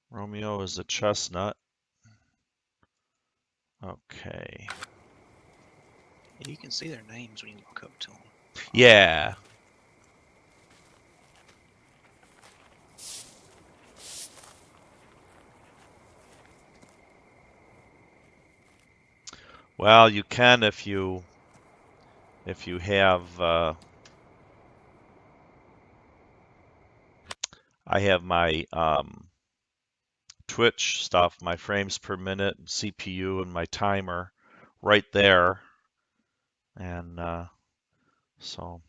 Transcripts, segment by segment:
Romeo is a chestnut. Okay. You can see their names when you walk up to them. Yeah. Well, you can if you have I have my Twitch stuff, my frames per minute, CPU, and my timer right there, and so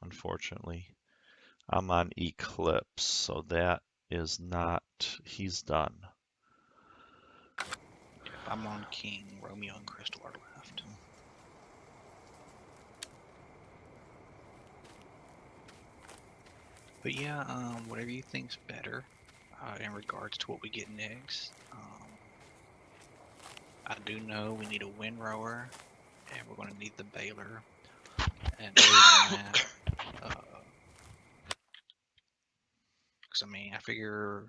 unfortunately I'm on Eclipse, so that is not, he's done. I'm on King, Romeo and Crystal are left. But yeah, whatever you think's better in regards to what we get next. I do know we need a windrower, and we're going to need the baler. And other than that, because I mean, I figure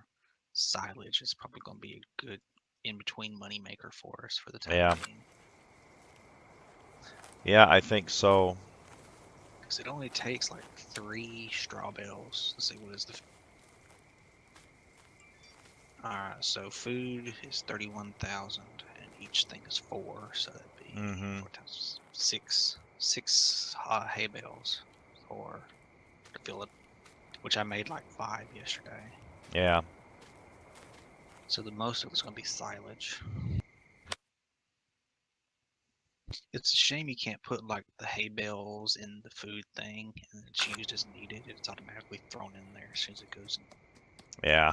silage is probably going to be a good in-between moneymaker for us for the time being. Yeah, I think so. Because it only takes like 3 straw bales. Let's see, what is the... Alright, so food is 31,000, and each thing is 4, so that'd be 4 times 6 hay bales for to fill it, which I made like 5 yesterday. Yeah. So the most of it's going to be silage. It's a shame you can't put like the hay bales in the food thing and it's used as needed. It's automatically thrown in there as soon as it goes in. Yeah.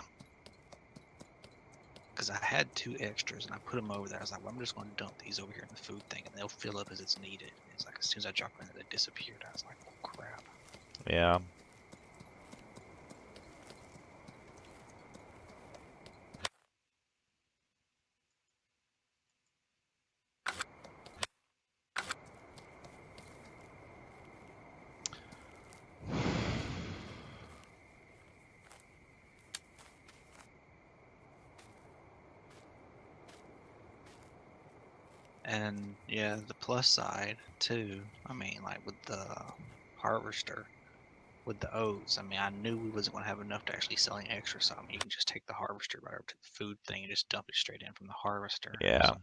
Because I had 2 extras and I put them over there. I was like, well, I'm just going to dump these over here in the food thing and they'll fill up as it's needed. And it's like as soon as I dropped them in there, they disappeared. I was like, oh crap. Yeah. And yeah, the plus side too, I mean, like with the harvester, with the oats, I mean, I knew we wasn't going to have enough to actually sell any extra, so I mean, you can just take the harvester right over to the food thing and just dump it straight in from the harvester. Yeah. So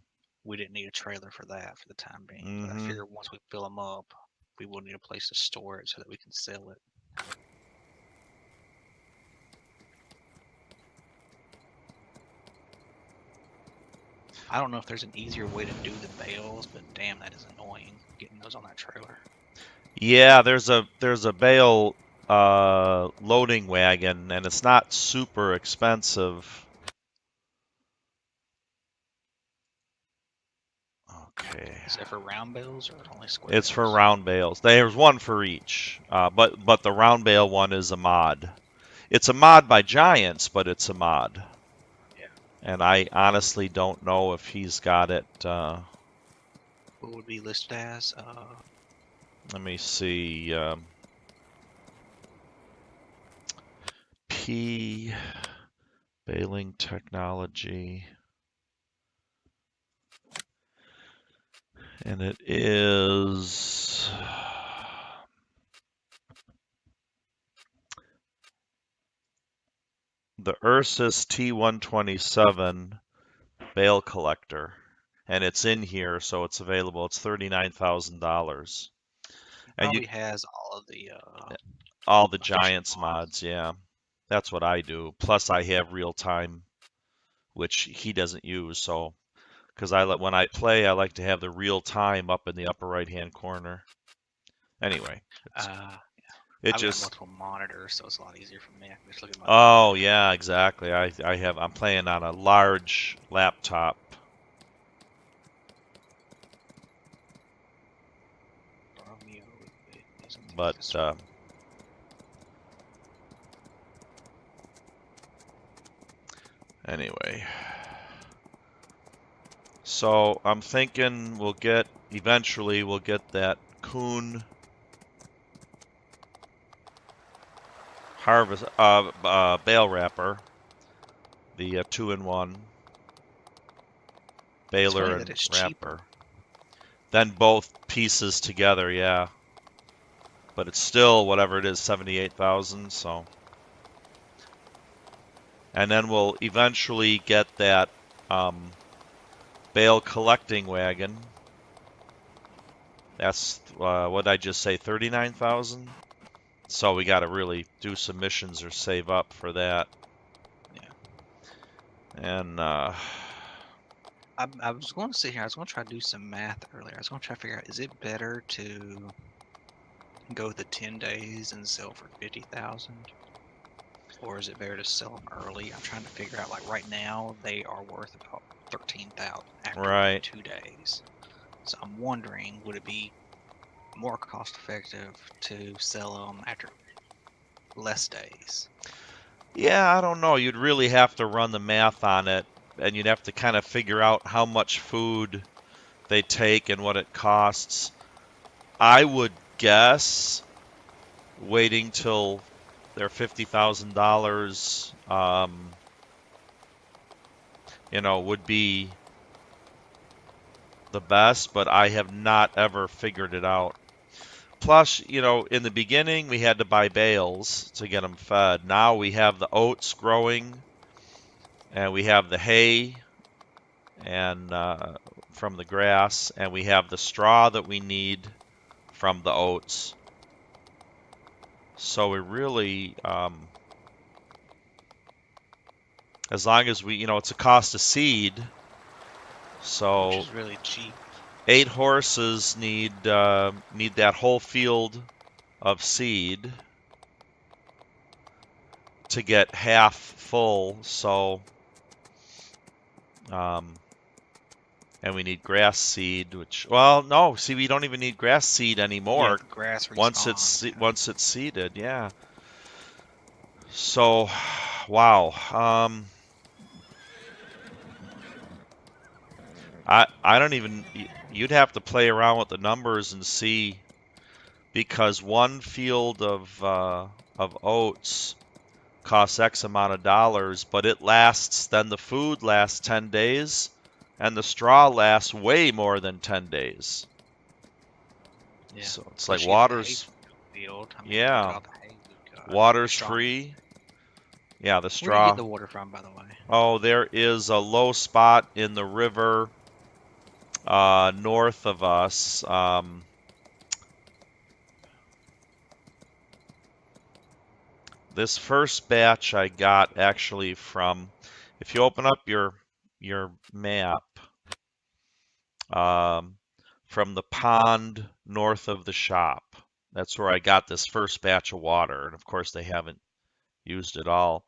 we didn't need a trailer for that for the time being. But I figured once we fill them up, we will need a place to store it so that we can sell it. I don't know if there's an easier way to do the bales, but damn, that is annoying getting those on that trailer. Yeah, there's a bale loading wagon, and it's not super expensive. Okay. Is that for round bales or only square It's bales? for round bales. There's one for each, but the round bale one is a mod. It's a mod by Giants, but it's a mod. Yeah. And I honestly don't know if he's got it. What would be listed as? Let me see. P baling technology. And it is the Ursus T127 bale collector. And it's in here, so it's available. It's $39,000. And probably has all the Giants mods, yeah. That's what I do. Plus, I have real time, which he doesn't use. So, because when I play, I like to have the real time up in the upper right hand corner. Anyway, I've got multiple monitors, so it's a lot easier for me. I can just look at my Oh yeah, exactly. I'm playing on a large laptop. But anyway, so I'm thinking eventually we'll get that harpoon harvest bale wrapper, the two-in-one It's funny baler that and it's cheaper. wrapper. Then both pieces together, yeah. But it's still whatever it is, 78,000. So, and then we'll eventually get that um, bale collecting wagon. That's what did I just say, 39,000. So we got to really do some missions or save up for that. Yeah. And I was going to sit here. I was going to try to do some math earlier. I was going to try to figure out, is it better to go the 10 days and sell for 50,000, or is it better to sell them early? I'm trying to figure out, like right now they are worth about 13,000 after right, 2 days. So I'm wondering, would it be more cost effective to sell them after less days? yeah, I don't know. You'd really have to run the math on it, and you'd have to kind of figure out how much food they take and what it costs. I would guess waiting till they're $50,000, would be the best, but I have not ever figured it out. Plus, in the beginning we had to buy bales to get them fed. Now we have the oats growing, and we have the hay and from the grass, and we have the straw that we need from the oats. So we really, as long as it's a cost of seed. Which So is really cheap. 8 horses need that whole field of seed to get half full. So, um, and we need grass seed, which, well, no, see, we don't even need grass seed Yeah, anymore the grass once respawns. Yeah. it's seeded. Yeah. So, wow. I don't even. You'd have to play around with the numbers and see, because one field of oats costs X amount of dollars, but it lasts. Then the food lasts 10 days, and the straw lasts way more than 10 days. Yeah. So it's like Plus, you get the hay water's, from the field. I mean, look at yeah, all the hay we've got. The water's straw. free. Yeah, the Where do you get straw. the water from, by the way? Oh, there is a low spot in the river north of us. This first batch I got actually from, if you open up your map, um, from the pond north of the shop. That's where I got this first batch of water, and of course they haven't used it all.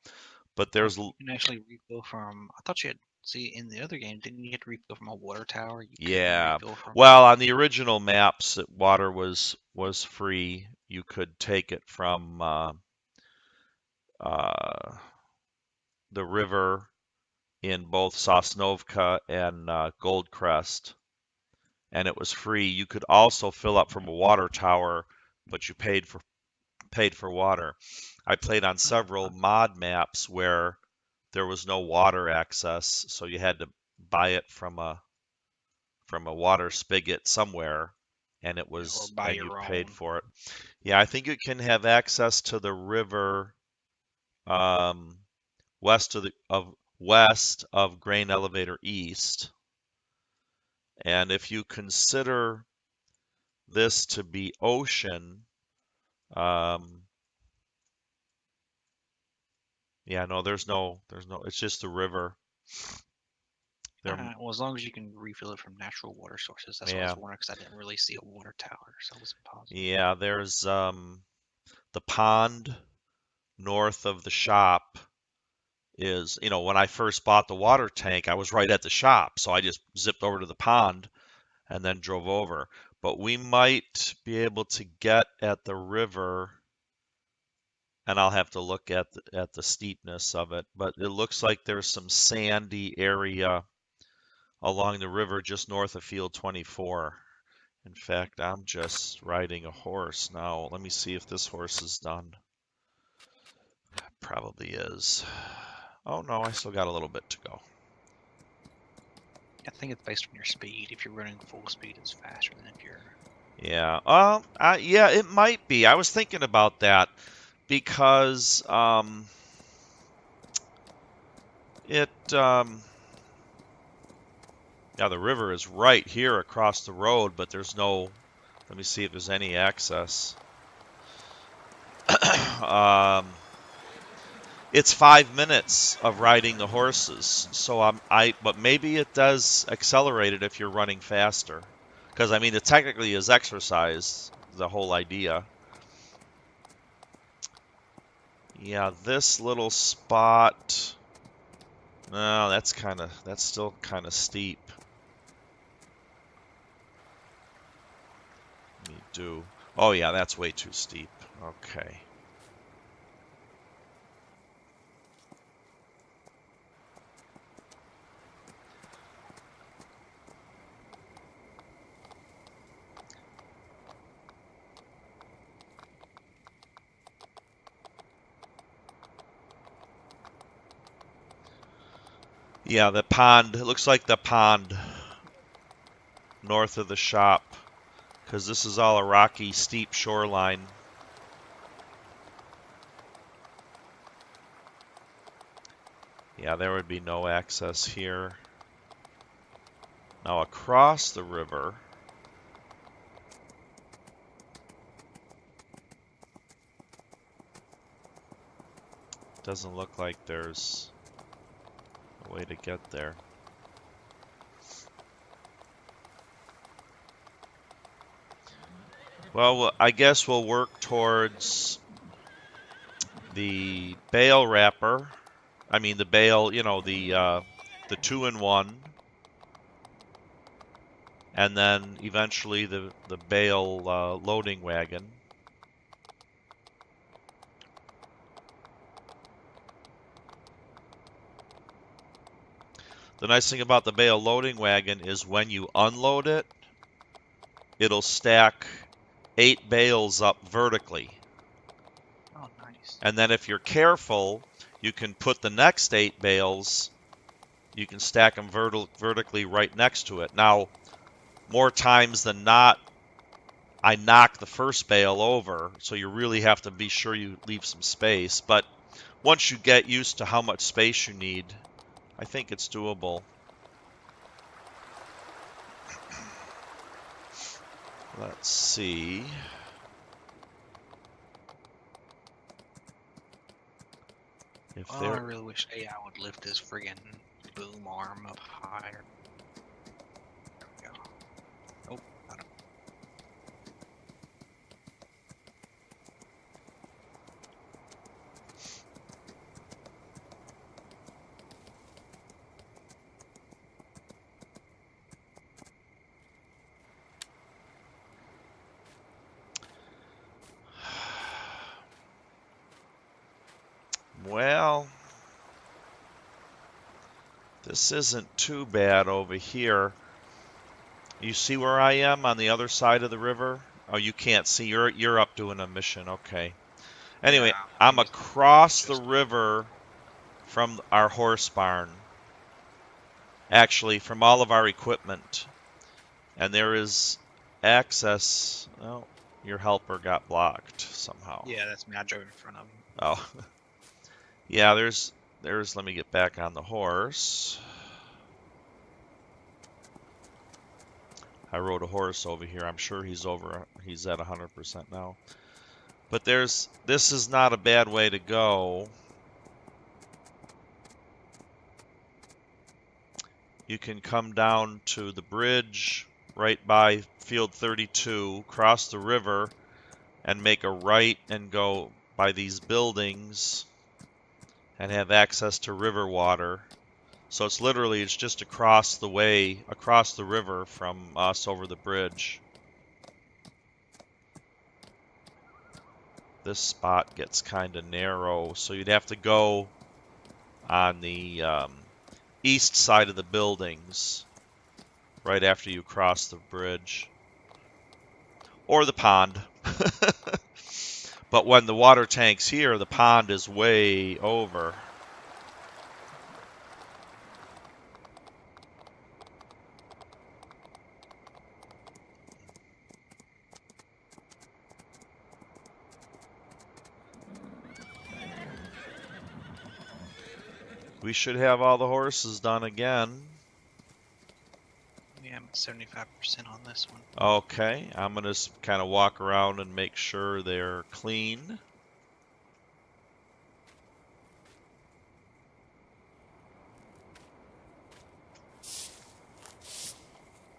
But Oh, there's, you can actually refill from. I thought you had. See, in the other game, didn't you have to refill from a water tower? You couldn't yeah. refill from. Well, on the original maps, water was free. You could take it from uh, the river in both Sosnovka and Goldcrest, and it was free. You could also fill up from a water tower, but you paid for water. I played on several mod maps where there was no water access, so you had to buy it from a water spigot somewhere, and Yeah, or buy and you your paid own. for it. Yeah, I think you can have access to the river um, west of Grain Elevator East, and if you consider this to be ocean, um, yeah, no, there's no, it's just the river. There, Well, as long as you can refill it from natural water sources, that's what I was yeah, wondering because I didn't really see a water tower, so I wasn't positive. yeah, there's the pond north of the shop is, when I first bought the water tank, I was right at the shop, so I just zipped over to the pond and then drove over. But we might be able to get at the river, and I'll have to look at the steepness of it, but it looks like there's some sandy area along the river just north of Field 24. In fact, I'm just riding a horse now. Let me see if this horse is done. Probably is. Oh no, I still got a little bit to go. I think it's based on your speed. If you're running full speed, it's faster than if you're. Yeah. Yeah, it might be. I was thinking about that because it yeah, the river is right here across the road, but there's no. Let me see if there's any access. um, it's 5 minutes of riding the horses, so but maybe it does accelerate it if you're running faster, because I mean it technically is exercise. The whole idea. Yeah, this little spot. No, that's still kind of steep. Let me do. Oh yeah, that's way too steep. Okay. Yeah, the pond. It looks like the pond north of the shop, because this is all a rocky, steep shoreline. Yeah, there would be no access here. Now across the river, doesn't look like there's a way to get there. Well, I guess we'll work towards the bale wrapper. I mean the bale, the 2-in-1, and then eventually the bale loading wagon. The nice thing about the bale loading wagon is when you unload it, it'll stack 8 bales up vertically. Oh, nice. And then if you're careful, you can put the next 8 bales, you can stack them vertically right next to it. Now, more times than not, I knock the first bale over, so you really have to be sure you leave some space. But once you get used to how much space you need, I think it's doable. Let's see. If Oh, I there, really wish AI would lift this friggin' boom arm up higher. There we go. Oh, got him. well, this isn't too bad over here. You see where I am on the other side of the river? Oh, you can't see. You're up doing a mission. Okay. Anyway, Yeah, I'm I'm just across the just river from our horse barn. Actually, from all of our equipment. And there is access. Oh, your helper got blocked somehow. yeah, that's me. I drove in front of him. Oh. Yeah, let me get back on the horse. I rode a horse over here. I'm sure he's at 100% now. But this is not a bad way to go. You can come down to the bridge right by field 32, cross the river, and make a right and go by these buildings and have access to river water. So it's just across the river from us over the bridge. This spot gets kind of narrow, so you'd have to go on the east side of the buildings right after you cross the bridge. or the pond. But when the water tank's here, the pond is way over. We should have all the horses done again. Yeah, I'm at 75% on this one. Okay, I'm going to kind of walk around and make sure they're clean.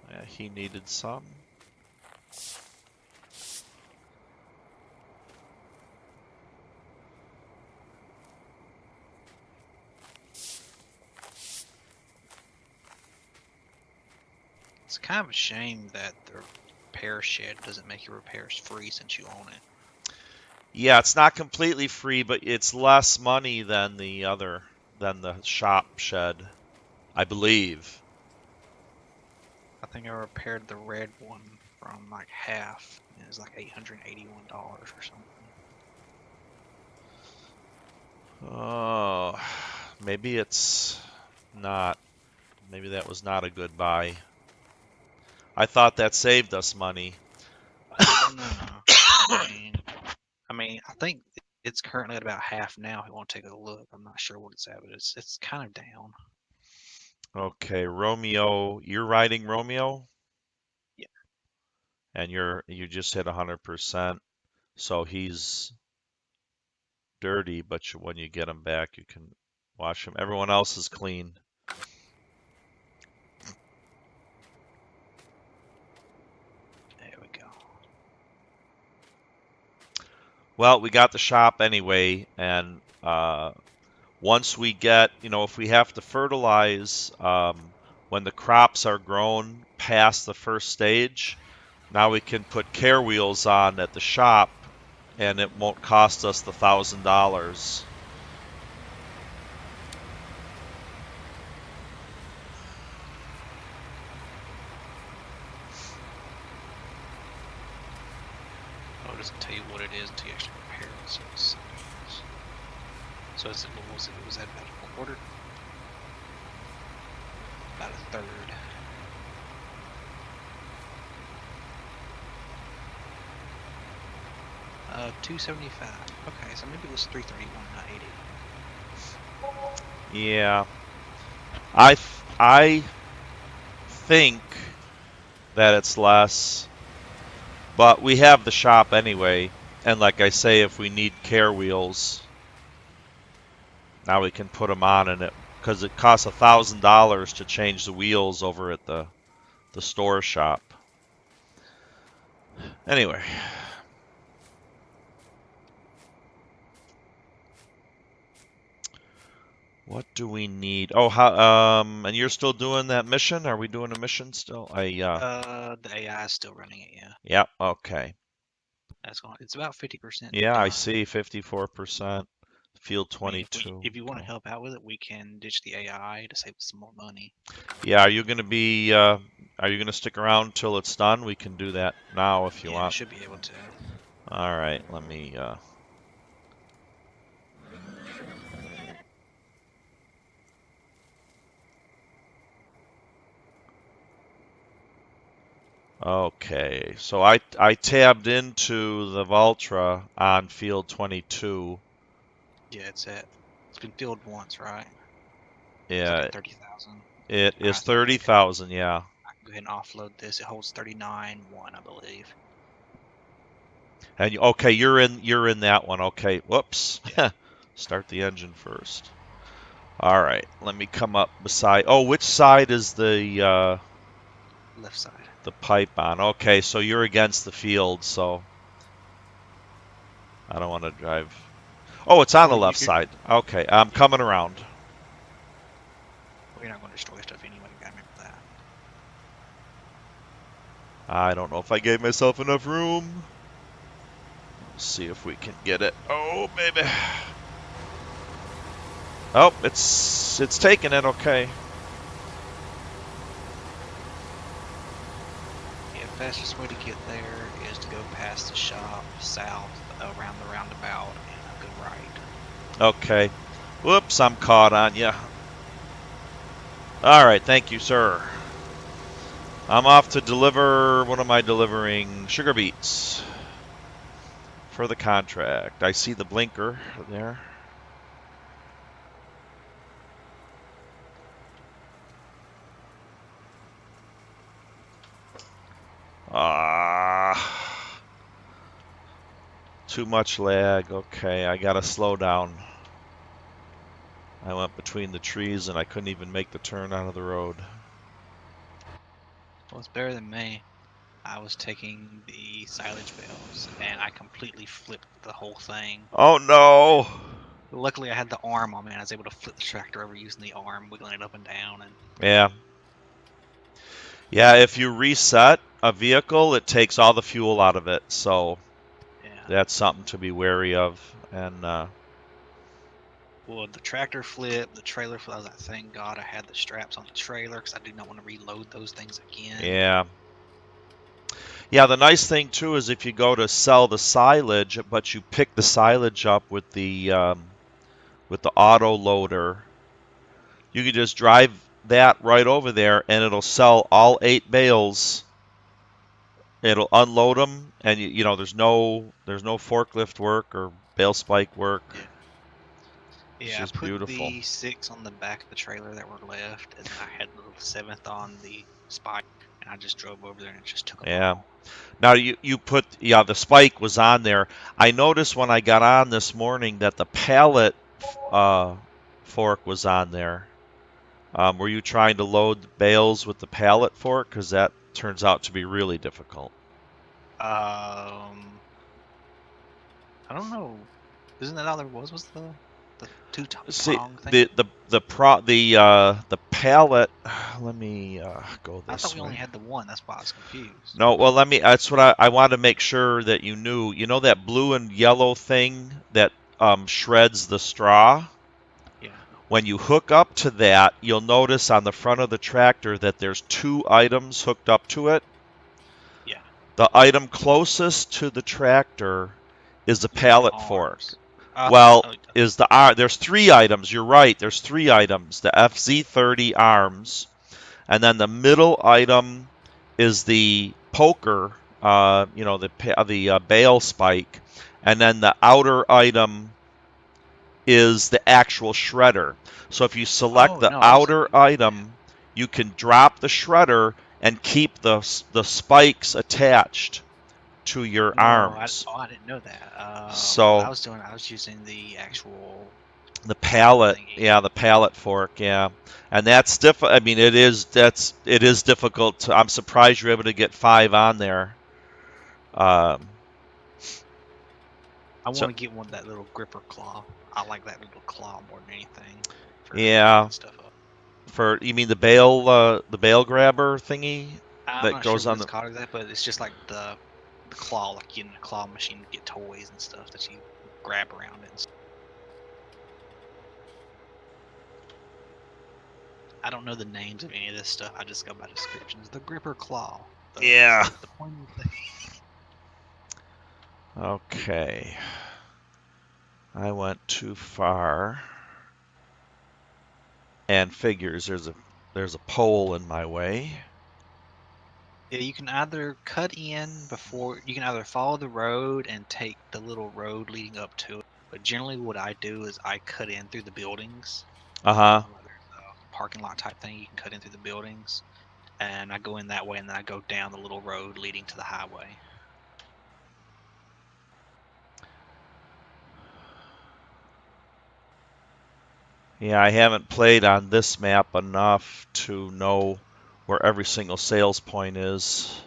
Yeah, he needed some. It's kind of a shame that the repair shed doesn't make your repairs free since you own it. Yeah, it's not completely free, but it's less money than the shop shed, I believe. I think I repaired the red one from like half. It was like $881 or something. Oh, maybe it's not. Maybe that was not a good buy. I thought that saved us money. No. I mean, I think it's currently at about half now. If you want to take a look, I'm not sure what it's at, but it's kind of down. Okay, Romeo, you're riding Romeo, Yeah. and you just hit 100%. So he's dirty, but when you get him back, you can wash him. Everyone else is clean. There we go. Well, we got the shop anyway, and once we get, if we have to fertilize when the crops are grown past the first stage, now we can put care wheels on at the shop, and it won't cost us the $1,000. I'll just tell you what it is until you actually repair it. So what was it? Was that about a quarter? About a third. $275. Okay, so maybe it was $331, not 80. Yeah, I think that it's less, but we have the shop anyway, and like I say, if we need care wheels, now we can put them on in it because it costs $1,000 to change the wheels over at the store shop. Anyway. What do we need? Oh, and you're still doing that mission? Are we doing a mission still? The AI is still running it, yeah. Yeah, okay. It's about 50% Yeah, I done. see 54%. Field I mean, 22. if you want to Okay. help out with it, we can ditch the AI to save some more money. Yeah, are you gonna stick around till it's done? We can do that now if you Yeah, I want. should be able to. All right, let me Okay, so I tabbed into the Valtra on field 22. Yeah, it's been filled once, right? It's like Yeah, at 30,000. it is I think 30,000, yeah. I can go ahead and offload this. It holds 39.1, I believe. And okay, you're in that one. Okay. Whoops. Yeah, Start the engine first. All right. Let me come up beside. Oh, which side is left side. the pipe on? Okay, so you're against the field, so I don't want to drive. Oh, it's on the Well, left side. Okay, I'm yeah, coming around. well, you're not going to destroy stuff anyway. You gotta remember that. I don't know if I gave myself enough room. Let's see if we can get it. Oh, baby. Oh, it's taking it. Okay. Yeah, Fastest way to get there is to go past the shop south around the roundabout and go right. Okay. Whoops, I'm caught on you. All right, thank you, sir. I'm off to deliver. What am I delivering? Sugar beets for the contract. I see the blinker there. Ah, too much lag. Okay, I gotta slow down. I went between the trees and I couldn't even make the turn out of the road. Well, it's better than me. I was taking the silage bales and I completely flipped the whole thing. Oh no! Luckily, I had the arm on me and I was able to flip the tractor over using the arm, wiggling it up and down. And Yeah. Yeah, if you reset a vehicle, it takes all the fuel out of it. So yeah, that's something to be wary of. And well, the tractor flipped, the trailer flipped. I was like, thank God I had the straps on the trailer because I do not want to reload those things again. yeah. Yeah, the nice thing too is if you go to sell the silage, but you pick the silage up with the auto loader, you can just drive that right over there, and it'll sell all 8 bales. It'll unload them, and you know there's no forklift work or bale spike work. Yeah. It's Yeah, I just put beautiful. the 6 on the back of the trailer that were left, and then I had the 7th on the spike, and I just drove over there and it just took them Yeah. all. Now you put yeah the spike was on there. I noticed when I got on this morning that the pallet uh, fork was on there. Were you trying to load bales with the pallet fork? Because that turns out to be really difficult. I don't know. Isn't that all there was? Was the two See prong thing? the pallet. Let me go I thought this we only way. had the one. That's why I was confused. No, well let me. That's what I wanted to make sure that you knew. You know that blue and yellow thing that shreds the straw. Yeah, When you hook up to that, you'll notice on the front of the tractor that there's 2 items hooked up to it. yeah. The item closest to the tractor is the Is the pallet fork. arms. I thought. Well, Oh, is the arm? There's 3 items. You're right. There's 3 items. The FZ30 arms, and then the middle item is the poker. The bale spike, and then the outer item is the actual shredder. So if you select oh the no, I was outer using that. item, you can drop the shredder and keep the spikes attached to your No, arms. I didn't know that. What I So was doing, I was using the actual the pallet pallet, thingy. yeah, the pallet fork, yeah, and that's I mean, it is difficult. I'm surprised you're able to get 5 on there. Um, I so want to get one that little gripper claw. I like that little claw more than anything for yeah, picking stuff up. for you mean the bale grabber thingy I'm that not sure goes what on it's the called exactly, but it's just like the claw, like getting a claw machine to get toys and stuff that you grab around it. I don't know the names of any of this stuff. I just go by descriptions. The gripper claw, yeah. the pointy thing. Okay. I went too far. And figures there's a pole in my way. Yeah, you can either cut in before you can either follow the road and take the little road leading up to it. But generally, what I do is I cut in through the buildings. Uh-huh. Like there's a parking lot type thing you can cut in through the buildings, and I go in that way, and then I go down the little road leading to the highway. Yeah, I haven't played on this map enough to know where every single sales point is.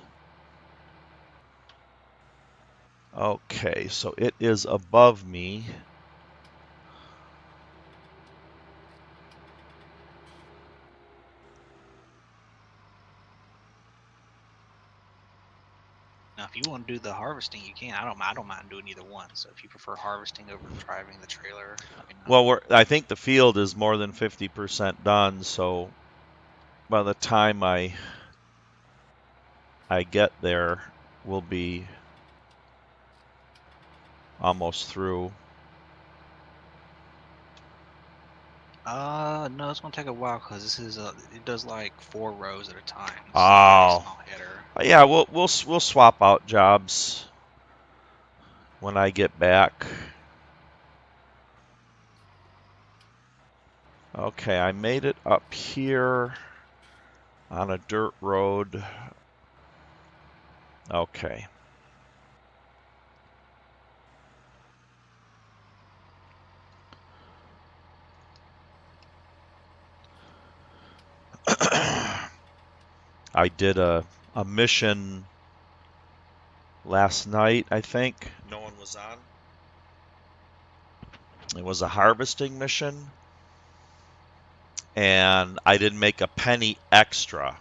Okay, so it is above me. Now, if you want to do the harvesting, you can. I don't mind doing either one. So if you prefer harvesting over driving the trailer, let me know. Well, I think the field is more than 50% done, so by the time I I get there, we'll be almost through. No, it's gonna take a while because this is it does like 4 rows at a time, so very Oh, small header. yeah, we'll swap out jobs when I get back. Okay, I made it up here on a dirt road. Okay. I did a mission last night, I think. No one was on. It was a harvesting mission, and I didn't make a penny extra.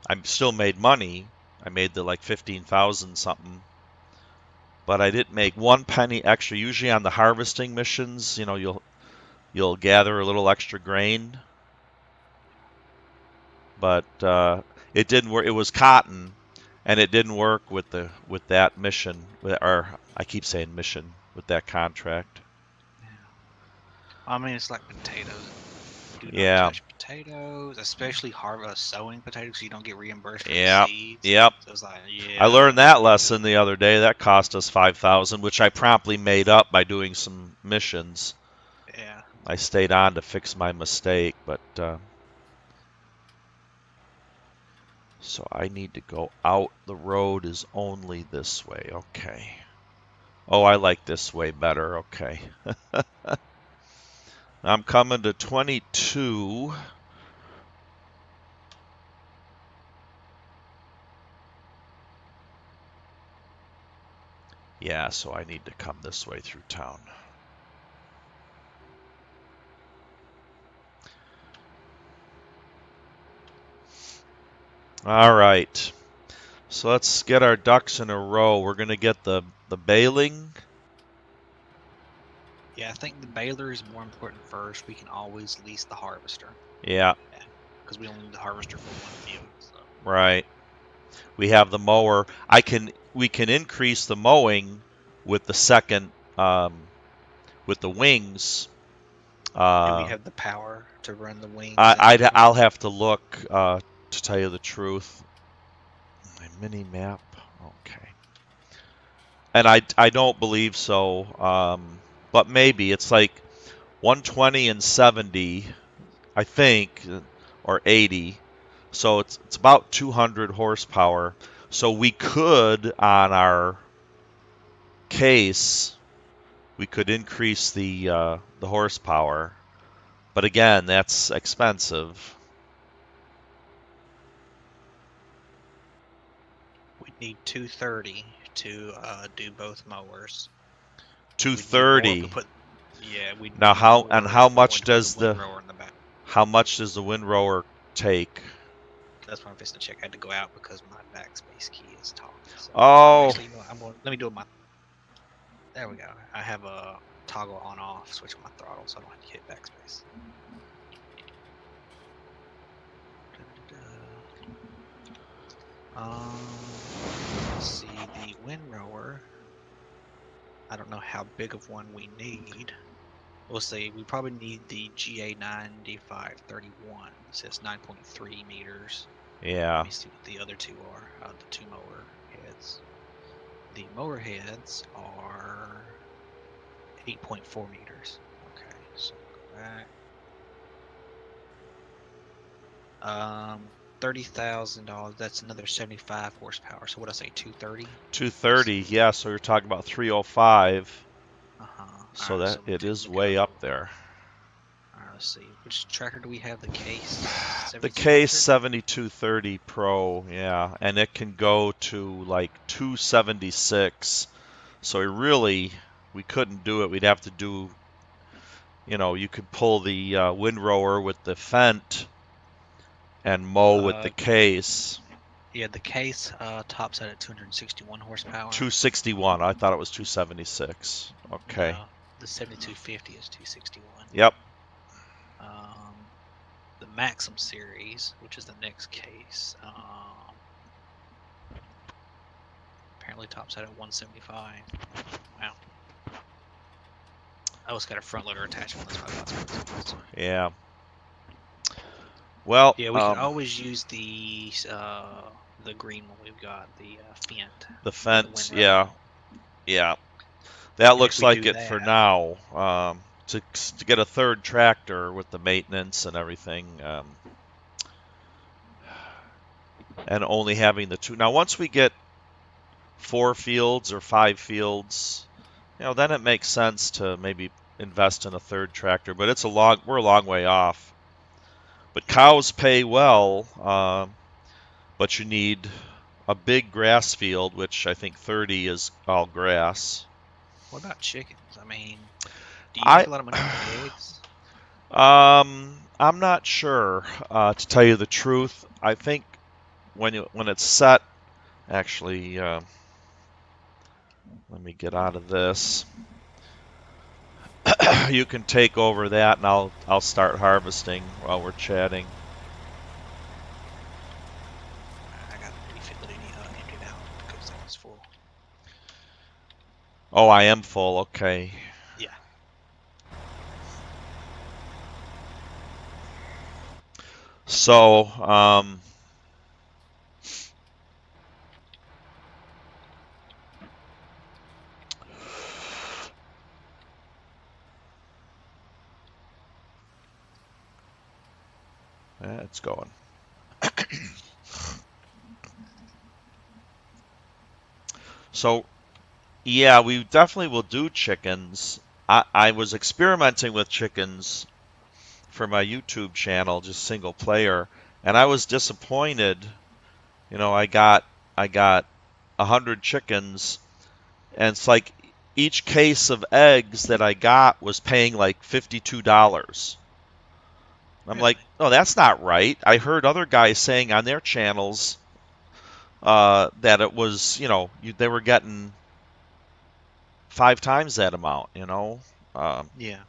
I still made money. I made the like 15,000 something, but I didn't make 1 penny extra. Usually on the harvesting missions, you'll gather a little extra grain, but it didn't work. It was cotton, and it didn't work with that mission, or I keep saying mission, with that contract. Yeah. I mean, it's like potatoes. Do not Yeah, touch potatoes, especially harvest sowing potatoes, so you don't get reimbursed for the yeah, seeds. yep. So it's like, I yeah, learned that lesson the other day. That cost us 5,000, which I promptly made up by doing some missions. yeah. I stayed on to fix my mistake, but so I need to go out. The road is only this way. Okay. Oh, I like this way better. Okay. I'm coming to 22. Yeah, so I need to come this way through town. All right. So let's get our ducks in a row. We're going to get the baling. Yeah, I think the baler is more important first. We can always lease the harvester. Yeah, Yeah, because we only need the harvester for one field. So right. We have the mower. We can increase the mowing with the second with the wings. do we Uh, have the power to run the wings and the I'll mower? have to look to tell you the truth. My mini map. Okay. And I don't believe so. But maybe it's like 120 and 70, I think, or 80. So it's about 200 horsepower. So we could on our case we could increase the horsepower. But again, that's expensive. We need 230 to do both mowers. We'd need more if we 230. put. Yeah, we'd Now need more if we wanted to put the windrower in the back. how much does the windrower take? That's what I'm fixing to check. I had to go out because my backspace key is talking. So Oh, actually, you know what? Let me do it. There we go. I have a toggle on off switch on my throttle, so I don't have to hit backspace. Let's see the windrower. I don't know how big of one we need. We'll see. We probably need the GA9531. It says 9.3 meters. yeah. Let me see what the other two are. The two mower heads. The mower heads are 8.4 meters. Okay, so go back. $30,000. That's another 75 horsepower. So what I say, 230? 230. Yeah, so you're talking about 305. Uh-huh. All So right, that so it is we way up go. there. All right, let's see. Which tracker do we have? The case The case 7200? 7230 Pro, yeah, and it can go to like 276. So we couldn't do it. We'd have to do, you could pull the windrower with the Fendt and mow with the Uh, case. yeah, the case tops out at 261 horsepower. 261. I thought it was 276. Okay. No, the 7250 is 261. Yep. Um, the Maxim series, which is the next case, apparently tops out at 175. Wow. Oh, it's got a front loader attachment. That's probably why it's so expensive. Yeah. Well, Yeah, we could always use the green one we've got, the Fent the with the fence, windrower. yeah, yeah. That And if looks we like do it for that, now. To get a third tractor with the maintenance and everything, and only having the two. Now, once we get 4 fields or 5 fields, then it makes sense to maybe invest in a third tractor. But we're a long way off. But yeah. cows pay well, but you need a big grass field, which I think 30 is all grass. What about chickens? I mean, do you I make a lot of money off the eggs? I'm not sure, to tell you the truth. I think when it's set, actually, let me get out of this. You can take over that, and I'll start harvesting while we're chatting. I gotta refill it emptied out because that was full. Oh, I am full. Okay. Yeah. So, yeah, it's going. So, yeah, we definitely will do chickens. I was experimenting with chickens for my YouTube channel, just single player, and I was disappointed. I got 100 chickens, and it's like each case of eggs that I got was paying like $52. I'm like, Really? oh, that's not right. I heard other guys saying on their channels that it was, they were getting 5 times that amount. Um, Yeah.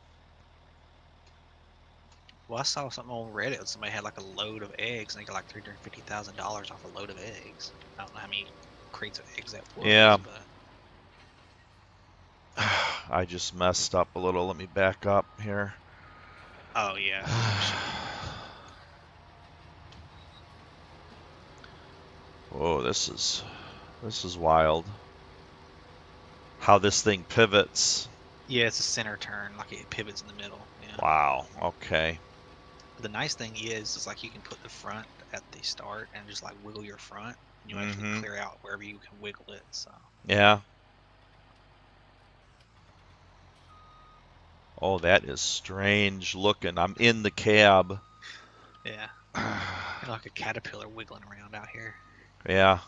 Well, I saw something on Reddit. Somebody had like a load of eggs, and they got like $350,000 off a load of eggs. I don't know how many crates of eggs that yeah, was, but I just messed up a little. Let me back up here. oh yeah, it should be. Whoa, this is wild. How this thing pivots. Yeah, it's a center turn, like it pivots in the middle. Yeah. Wow. Okay. The nice thing is like you can put the front at the start and just like wiggle your front, and you actually Mm-hmm. clear out wherever you can wiggle it. So Yeah. Oh, that is strange looking. I'm in the cab. yeah, kind of like a caterpillar wiggling around out here. Yeah.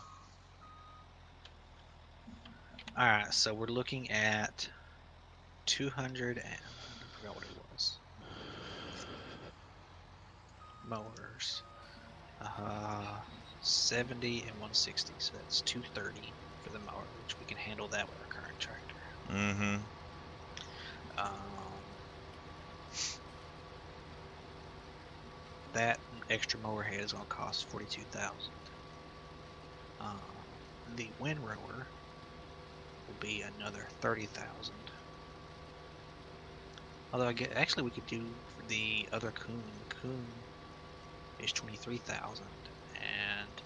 All right, so we're looking at 200 and I forgot what it was. Mowers. 70 and 160, so that's 230 for the mower, which we can handle that with our current tractor. Mm-hmm. Um, that extra mower head is going to cost 42,000. The windrower will be another 30,000. Although actually we could do for the other coon. The coon is 23,000, and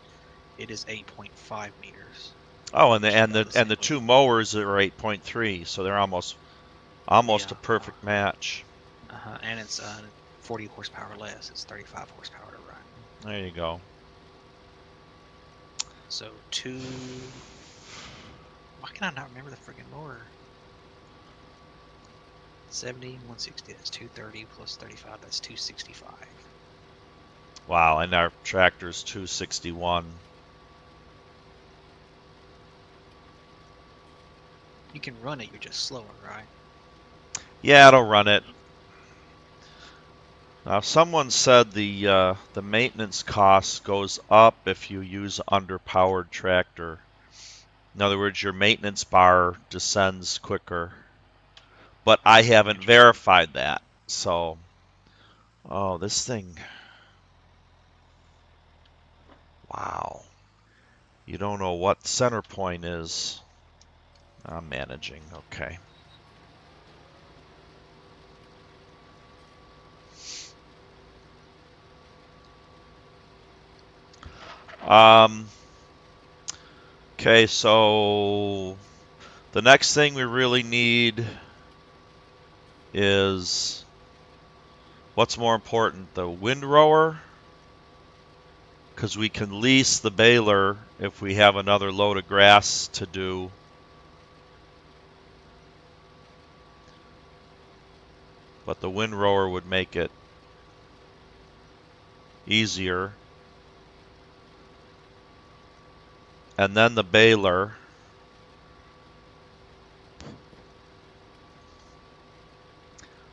it is 8.5 meters. Oh, and the Which is and about the the and same the with two mowers are 8.3, so they're almost yeah, a perfect match. and it's 40 horsepower less. It's 35 horsepower to run. There you go. So two. Why can I not remember the friggin' mower? 70, 160. That's 230 plus 35. That's 265. Wow, and our tractor's 261. You can run it. You're just slower, right? Yeah, it'll run it. Now, someone said the maintenance cost goes up if you use underpowered tractor. In other words, your maintenance bar descends quicker. But I haven't Interesting. verified that. So, oh, this thing. Wow. You don't know what center point is. I'm managing. Okay. Um, okay, so the next thing we really need is what's more important, the windrower? Because we can lease the baler if we have another load of grass to do. But the windrower would make it easier. And then the baler.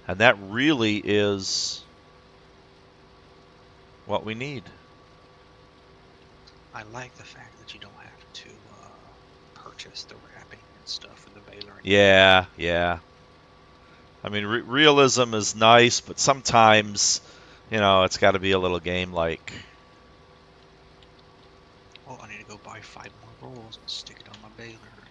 And that really is what we need. I like the fact that you don't have to purchase the wrapping and stuff for the baler anymore. Yeah, yeah. I mean, realism is nice, but sometimes, it's got to be a little game-like. Oh, I need to go buy 5 more rolls and stick it on my baler.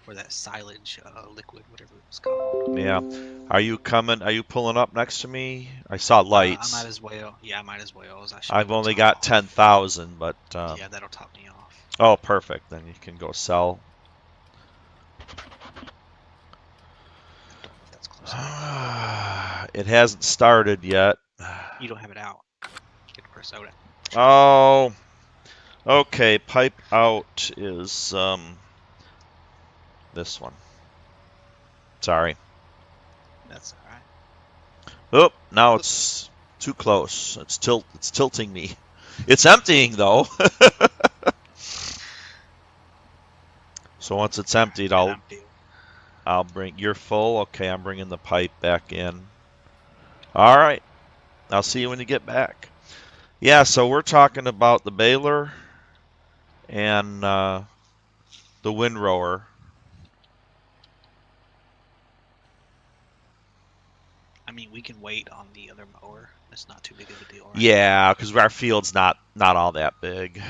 Or that silage liquid, whatever it was called. Yeah. Are you coming? Are you pulling up next to me? I saw I might lights. as well. Yeah, I might as well. As I should be I've able to only top got off. 10,000, but Yeah, that'll top me off. oh, perfect. Then you can go sell. I don't know if that's close enough. It hasn't started yet. You don't have it out. You have to press O to turn it on. Oh, okay. Pipe out is this one. Sorry. That's all right. Oh, now Look, it's too close. It's tilting me. It's emptying though. So once it's all right, emptied, and I'll I'm filled. I'll bring you're full. Okay, I'm bringing the pipe back in. All right. I'll see you when you get back. Yeah, so we're talking about the baler and the windrower. I mean, we can wait on the other mower. It's not too big of a deal right now. Yeah, because our field's not all that big.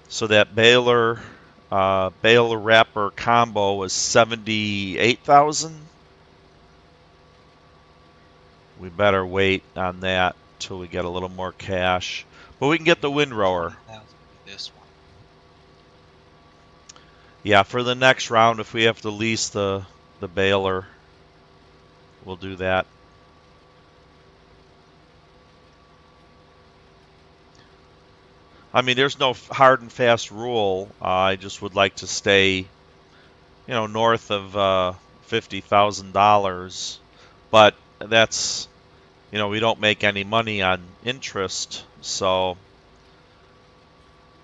So that baler wrapper combo was 78,000. We better wait on that till we get a little more cash. But we can get the Yeah, windrower. 20,000 for this one. Yeah, for the next round, if we have to lease the baler, we'll do that. I mean, there's no hard and fast rule. I just would like to stay, north of $50,000. But that's, we don't make any money on interest, so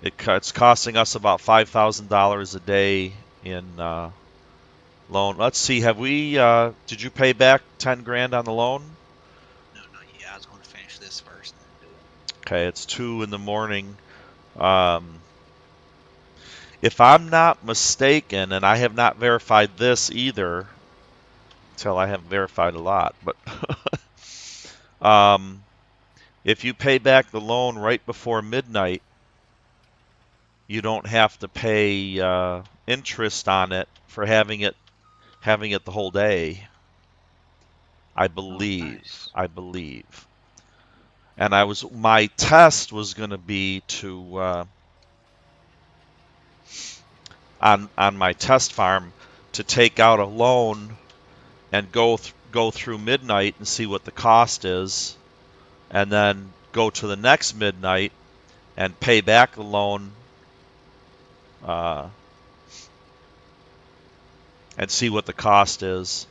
it's costing us about $5,000 a day in loan. Let's see, did you pay back 10 grand on the loan? No, not yet. I was going to finish this first and then do it. Okay, it's 2 in the morning. Um, if I'm not mistaken, and I have not verified this either, until I haven't verified a lot, but um, if you pay back the loan right before midnight, you don't have to pay interest on it for having it the whole day. I Oh, believe. nice. I believe. And my test was going to be to on my test farm to take out a loan and go through midnight and see what the cost is, and then go to the next midnight and pay back the loan uh, and see what the cost is.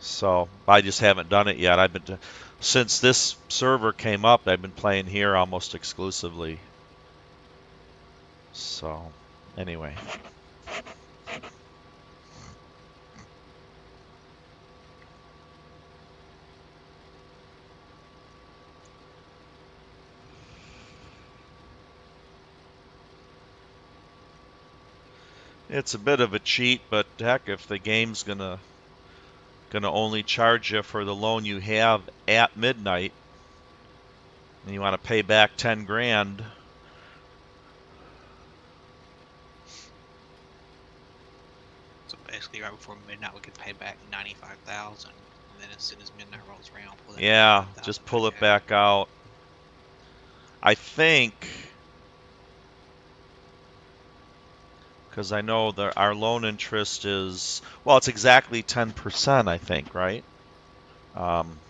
So I just haven't done it yet. Since this server came up, I've been playing here almost exclusively. So anyway. It's a bit of a cheat, but heck, if the game's gonna only charge you for the loan you have at midnight, and you want to pay back 10 grand, So basically, right before midnight, we could pay back 95,000, and then as soon as midnight rolls around, pull that yeah, 95,000 just back pull it out. back out. I think, because I know that our loan interest is, well, it's exactly 10%, I think, right? Um,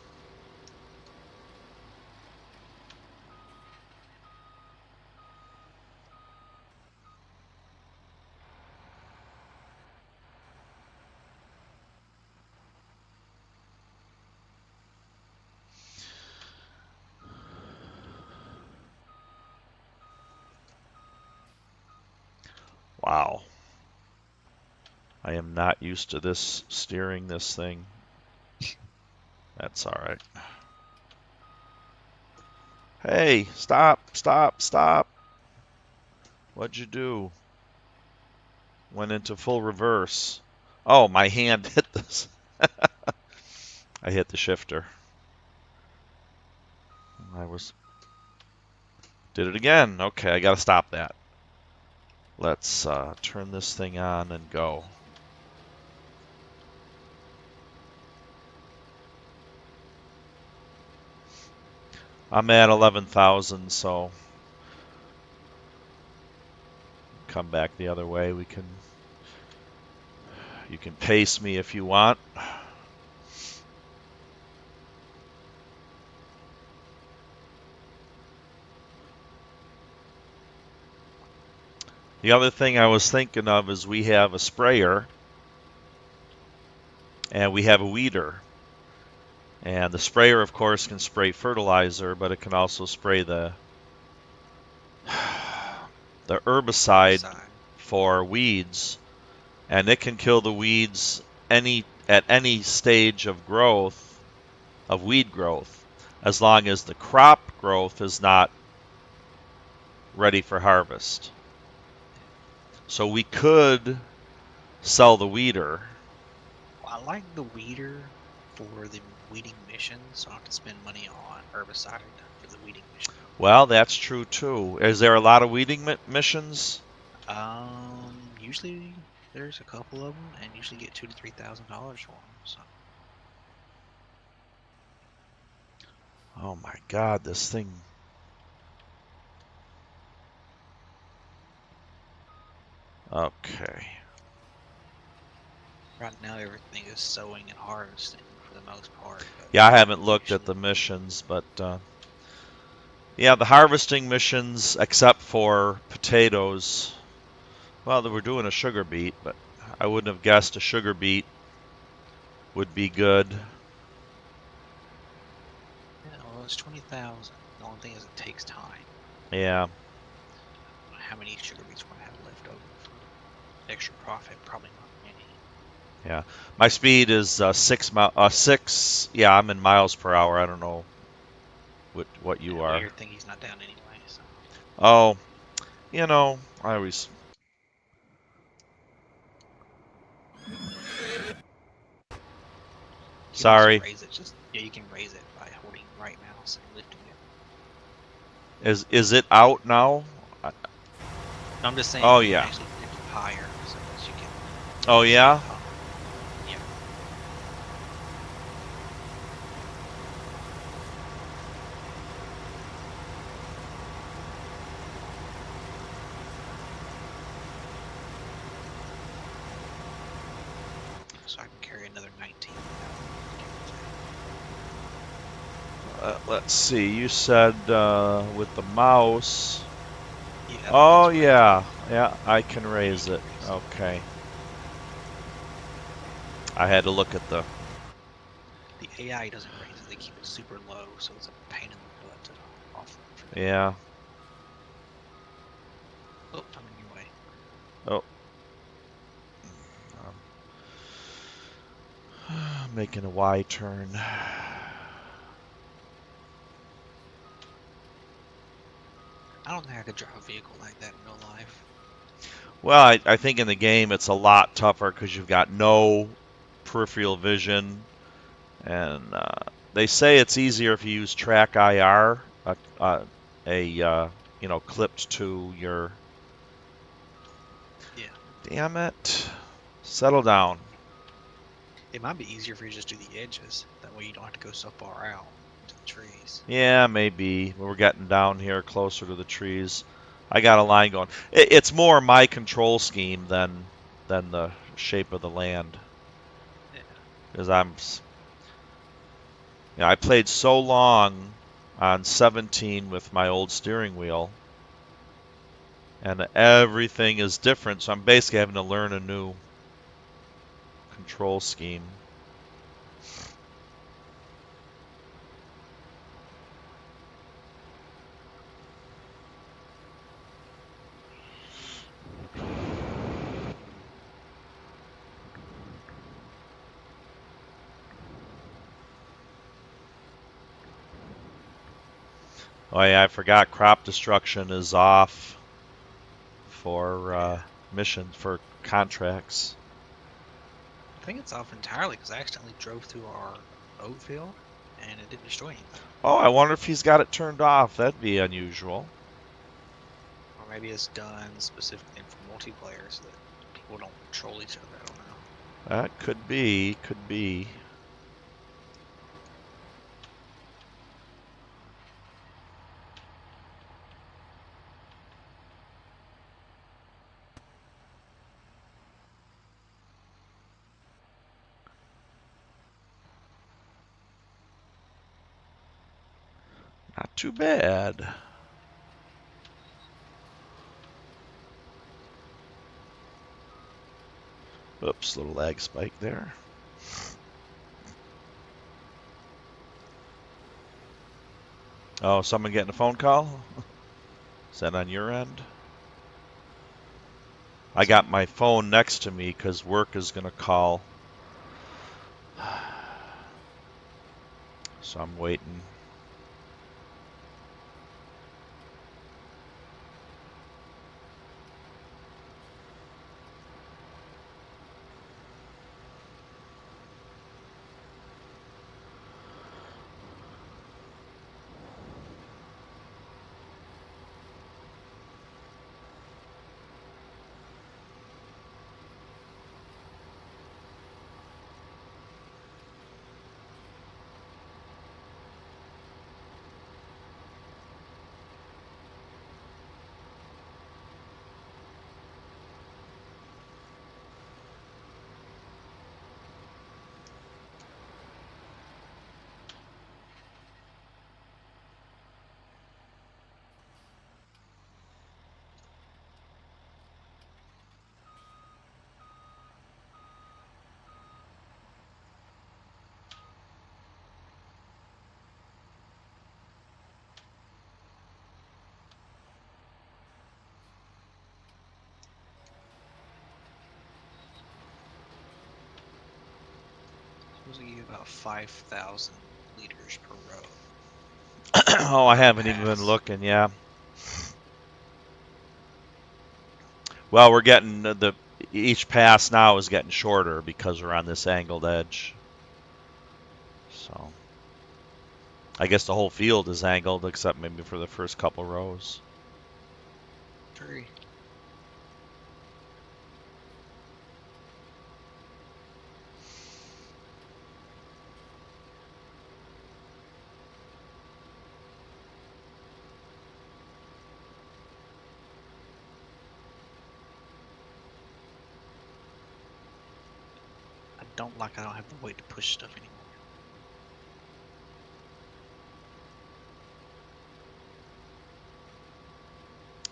wow. I am not used to this steering this thing. That's all right. Hey, stop, stop, stop. What'd you do? Went into full reverse. Oh, my hand hit this. I hit the shifter. I was did it again. Okay, I gotta stop that. Let's turn this thing on and go. I'm at 11,000, so come back the other way. You can pace me if you want. The other thing I was thinking of is we have a sprayer and we have a weeder. And the sprayer, of course, can spray fertilizer, but it can also spray the herbicide Herbicide. for weeds, and it can kill the weeds at any stage of growth, of weed growth, as long as the crop growth is not ready for harvest. So we could sell the weeder. Well, I like the weeder for the weeding mission, so I don't have to spend money on herbicide for the weeding mission. Well, that's true too. Is there a lot of weeding missions? Usually there's a couple of them, and usually get $2,000 to $3,000 for them. So Oh my God, this thing. Okay. right now everything is sowing and harvesting for the most part. But Yeah, I haven't looked at usually, the missions, but yeah, the harvesting missions, except for potatoes. Well, they were doing a sugar beet, but I wouldn't have guessed a sugar beet would be good. yeah, well, it's 20,000. The only thing is it takes time. Yeah. I don't know how many sugar beets we're gonna have left over for extra profit. Probably not many. Yeah. My speed is 6. Yeah, I'm in miles per hour. I don't know what you Yeah, well, are. your thingy's not down anyway, so Oh, I always. you can also Sorry. raise it. Just yeah, you can raise it by holding right mouse and lifting it. Is it out now? I'm just saying Oh you can yeah. actually lift it higher so that you can Oh see it yeah. pop. Yeah. So I can carry another 19,000, give or Let's see. You said with the mouse. take. Yeah, the Oh mouse raises yeah. it. Yeah, I can Yeah, you raise can it. raise it. Okay. I had to look at the. The AI doesn't raise it; they keep it super low, so it's a pain in the butt to offload for them. Yeah. Oh, I'm in your way. Oh. Making a Y turn. I don't think I could drive a vehicle like that in real life. Well, I think in the game it's a lot tougher because you've got no peripheral vision, and they say it's easier if you use track IR, clipped to your. Yeah. Damn it! Settle down. It might be easier if you just do the edges. That way you don't have to go so far out into the trees. Yeah, maybe we're getting down here closer to the trees. I got a line going. It's more my control scheme than the shape of the land, Yeah. because I played so long on 17 with my old steering wheel, and everything is different. So I'm basically having to learn a new control scheme. Oh yeah, I forgot crop destruction is off for Yeah. missions for contracts. I think it's off entirely because I accidentally drove through our oat field and it didn't destroy anything. Oh, I wonder if he's got it turned off. That'd be unusual. Or maybe it's done specifically for multiplayer so that people don't troll each other. I don't know. That could be, could be. Not too bad. Oops, little lag spike there. Oh, someone getting a phone call? Is that on your end? I got my phone next to me because work is going to call. So I'm waiting. Supposed to give you about 5,000 liters per row Oh, I per haven't even been pass. looking. Yeah. Well, we're getting each pass now is getting shorter because we're on this angled edge. So I guess the whole field is angled except maybe for the first couple rows. Tree. I don't like I don't have the weight to push stuff anymore.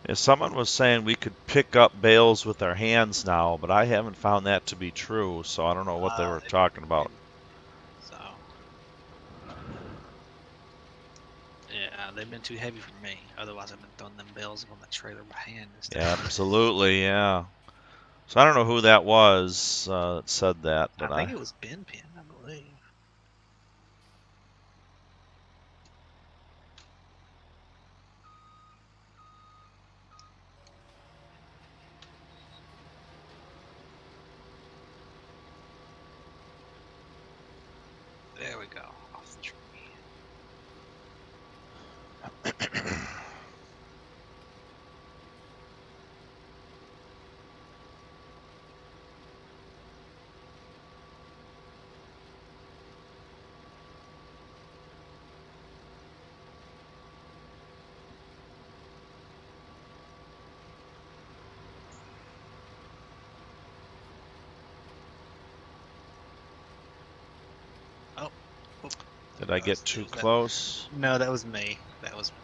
If someone was saying we could pick up bales with our hands now, but I haven't found that to be true, so I don't know what they were talking about. So yeah, they've been too heavy for me. Otherwise, I've been throwing them bales up on the trailer by hand instead. Absolutely, yeah. So I don't know who that was that said that, I but think it was Ben Pin, I believe. Did I get too was that. close? No, that was me. That was me.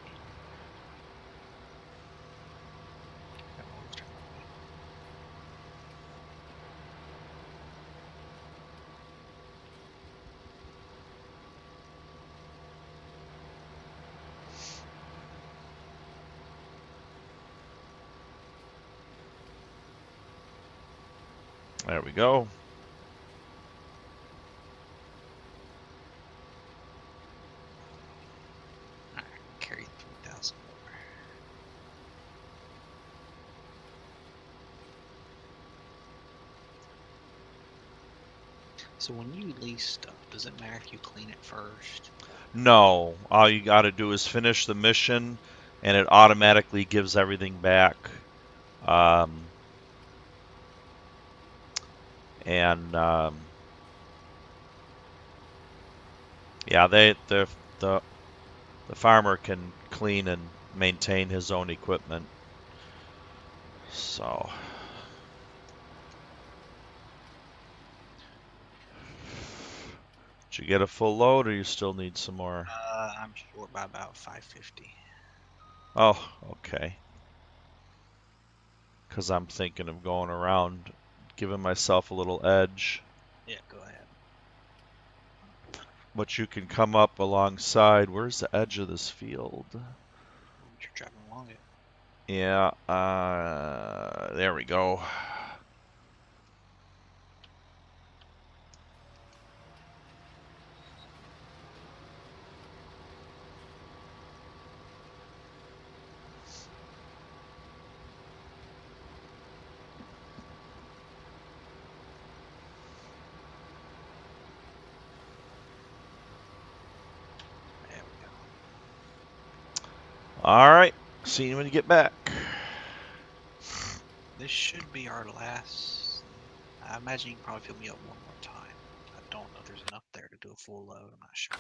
Got my wheels turned that way. There we go. Alright, carry 3,000 more. So when you lease stuff, does it matter if you clean it first? No, all you got to do is finish the mission, and it automatically gives everything back. Um, and yeah, the farmer can clean and maintain his own equipment. So, did you get a full load, or you still need some more? I'm short by about 550. Oh, okay. Because I'm thinking of going around, giving myself a little edge. Yeah, go ahead. But you can come up alongside. Where's the edge of this field? You're driving along it. Yeah, there we go. There we go. All right, see you when you get back. This should be our last. I imagine you can probably fill me up one more time. I don't know if there's enough there to do a full load. I'm not sure.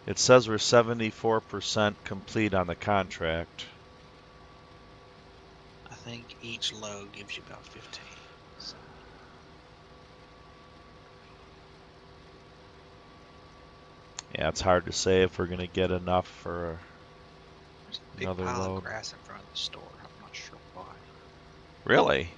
It says we're 74% complete on the contract. I think each load gives you about 15. So Yeah, it's hard to say if we're gonna get enough for there's a big another pile of load. grass in front of the store. I'm not sure why. Really?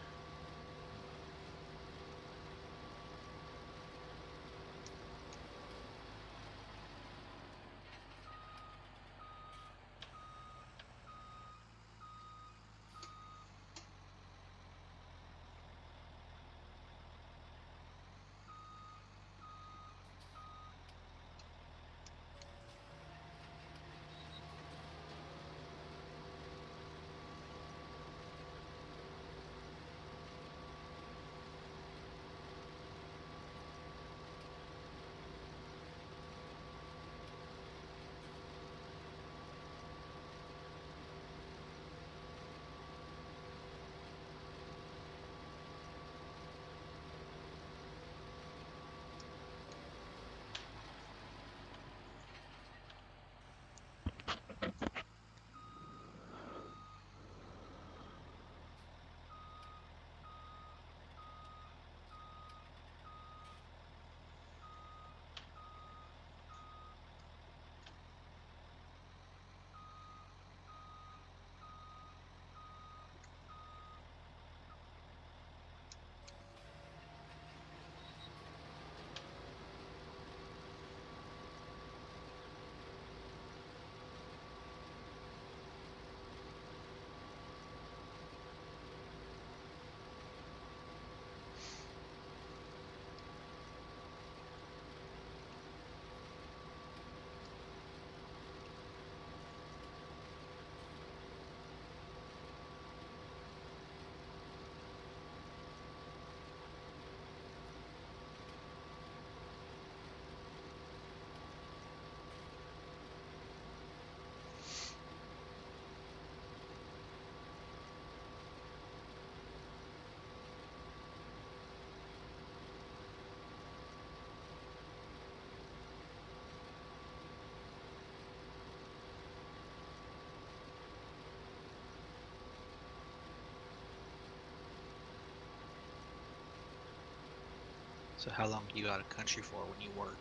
So how long are you out of country for when you work?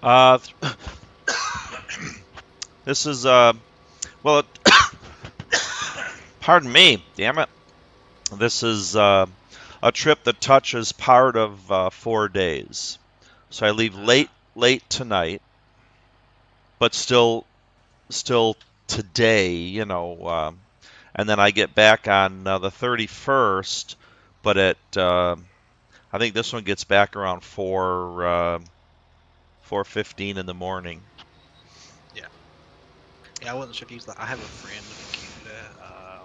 Uh, this is well, pardon me, damn it. This is a trip that touches part of 4 days. So I leave Uh, late tonight, but still today, and then I get back on the 31st, but I think this one gets back around 4:15 in the morning. yeah. Yeah, I wasn't sure if he's like. I have a friend up in Canada.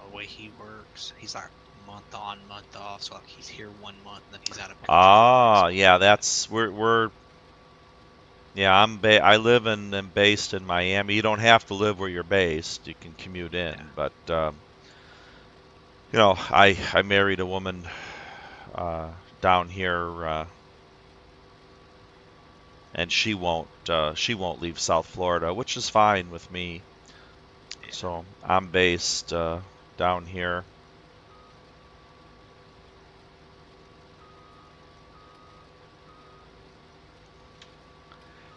The way he works, he's like month on, month off. So like he's here 1 month, and then he's out a bunch of the Ah, next month. yeah, that's we're yeah, I live and based in Miami. You don't have to live where you're based. You can commute Yeah, in, but I married a woman uh, down here, and she won't leave South Florida, which is fine with me. yeah. So I'm based down here,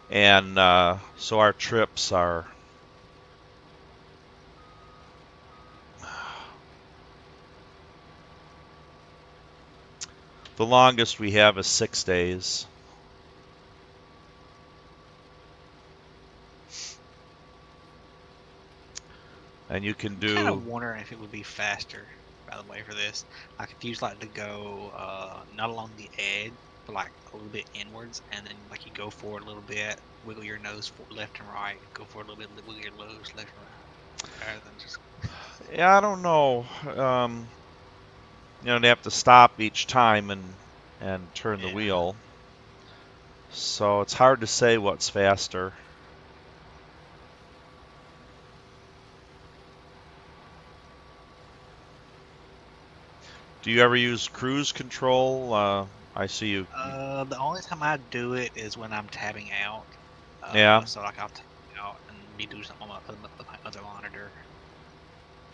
and so our trips are the longest we have is 6 days, and you can I'm kind do of wondering if it would be faster, by the way, for this. Like if you just like to go not along the edge, but like a little bit inwards, and then like you go forward a little bit, wiggle your nose left and right, go forward a little bit, wiggle your nose left and right, rather than just yeah, I don't know. They have to stop each time and turn the yeah. wheel. So it's hard to say what's faster. Do you ever use cruise control? I see you. The only time I do it is when I'm tabbing out. Yeah. So like I'll tab out and be doing something on my other monitor.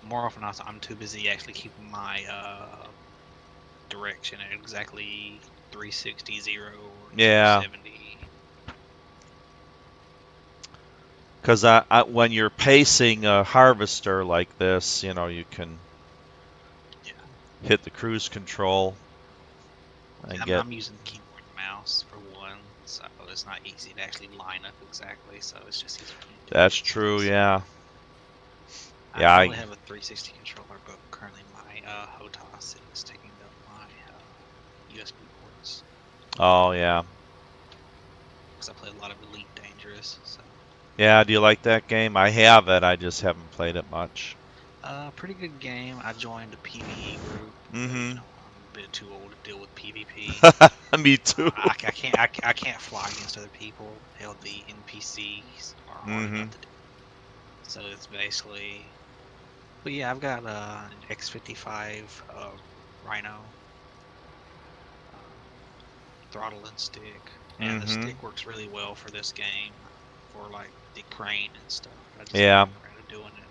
More often than not, I'm too busy actually keeping my direction at exactly 360, 0, or Yeah. 270. Because when you're pacing a harvester like this, you can Yeah, hit the cruise control and get. I'm using the keyboard and mouse for one, so it's not easy to actually line up exactly. So it's just easier for me to do it That's like true. this. Yeah. I Yeah. normally have a 360 controller, but currently my HOTAS is taking up my USB ports Oh, yeah. because I play a lot of Elite Dangerous. So, Yeah. Do you like that game? I have it. I just haven't played it much. pretty good game. I joined a PvE group, but Mm-hmm. I'm a bit too old to deal with PvP. Me too. I can't fly against other people. Hell, the NPCs are hard Mm-hmm. enough to do. So it's basically, but yeah, I've got an X55 Rhino throttle and stick, and the Mm-hmm. stick works really well for this game for like the crane and stuff. I just haven't Yeah. gotten around to doing it.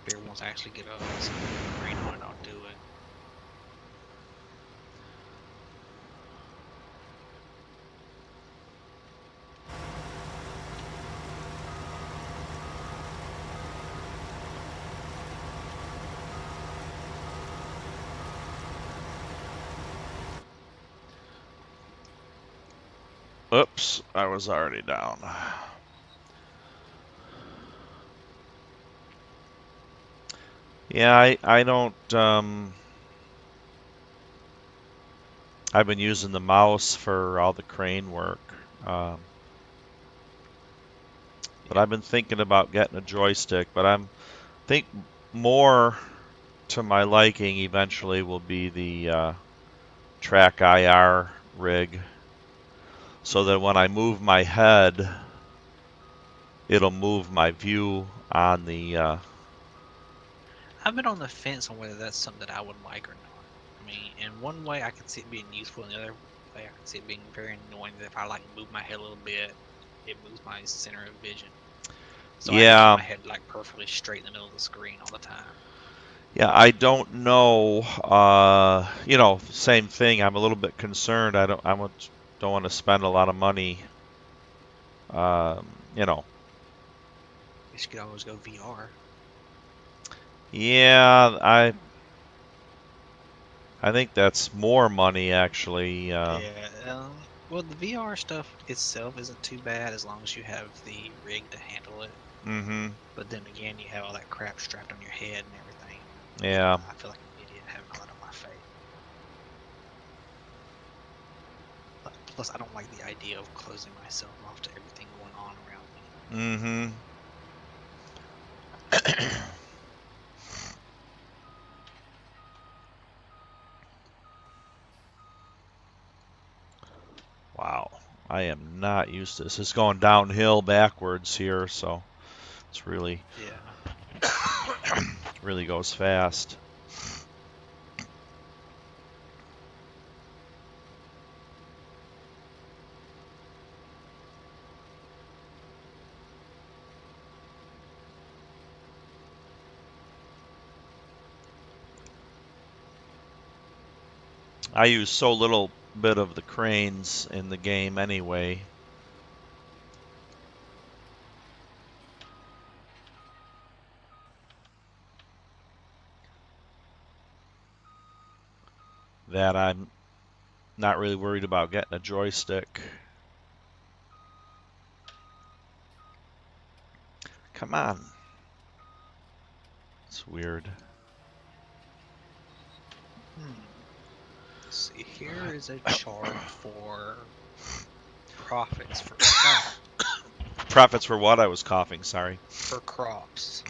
If everyone's actually get some crane on it, I'll do it. Oops, I was already down. Yeah, I don't. I've been using the mouse for all the crane work, but Yeah, I've been thinking about getting a joystick. But think more to my liking eventually will be the track IR rig, so that when I move my head, it'll move my view on the. I've been on the fence on whether that's something that I would like or not. I mean, in one way I can see it being useful, in the other way I can see it being very annoying that if I like move my head a little bit, it moves my center of vision. So I have to keep Yeah, my head like perfectly straight in the middle of the screen all the time. yeah, I don't know. Same thing. I'm a little bit concerned. I don't want to spend a lot of money You know, You could always go VR. yeah, I think that's more money actually. Yeah. Well, the VR stuff itself isn't too bad as long as you have the rig to handle it. Mm-hmm. But then again, you have all that crap strapped on your head and everything, and Yeah. I feel like an idiot having all that on my face. Plus, I don't like the idea of closing myself off to everything going on around me. Mm-hmm. Wow. I am not used to this. It's going downhill backwards here, so it's Yeah. really goes fast. I use so little bit of the cranes in the game anyway. That I'm not really worried about getting a joystick. Come on. It's weird. Let's see. Here is a chart for profits for crop Profits for what? I was coughing, sorry. for crops.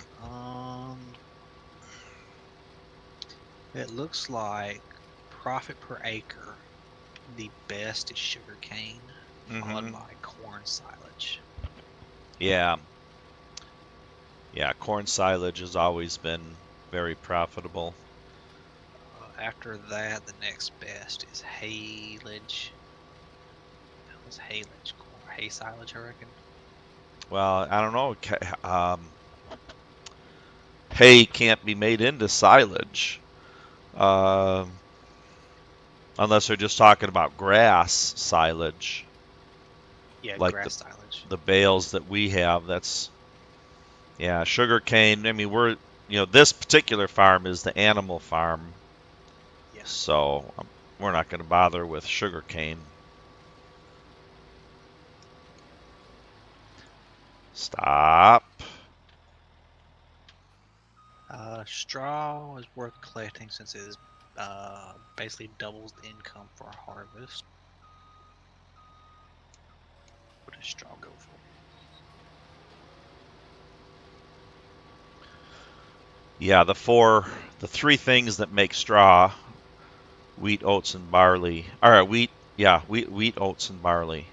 It looks like profit per acre. The best is sugarcane, followed Mm-hmm. by corn silage. Yeah. Yeah, corn silage has always been very profitable. After that, the next best is haylage. Hell's haylage corn? Hay silage, I reckon. Well, I don't know. Hay can't be made into silage. Um, Unless they're just talking about grass silage, Yeah, like grass silage. the bales that we have. That's yeah, sugar cane. I mean, this particular farm is the animal farm, Yeah. so we're not going to bother with sugar cane. Stop. Straw is worth collecting since it is basically doubles the income for a harvest. What does straw go for? Yeah, the three things that make straw: wheat, oats, and barley. Or wheat, yeah, wheat, oats, and barley.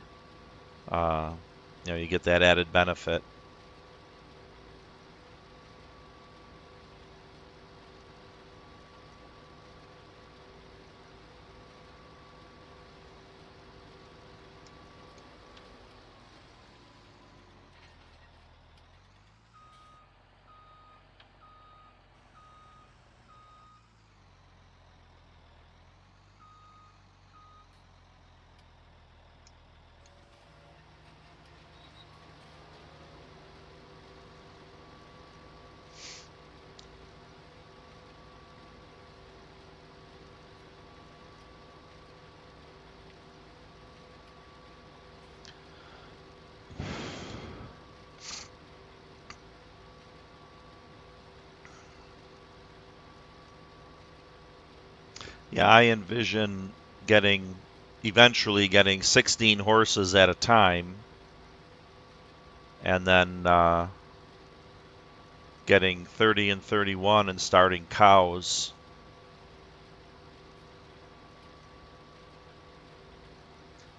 Uh, you get that added benefit. Yeah, I envision eventually getting 16 horses at a time, and then getting 30 and 31 and starting cows.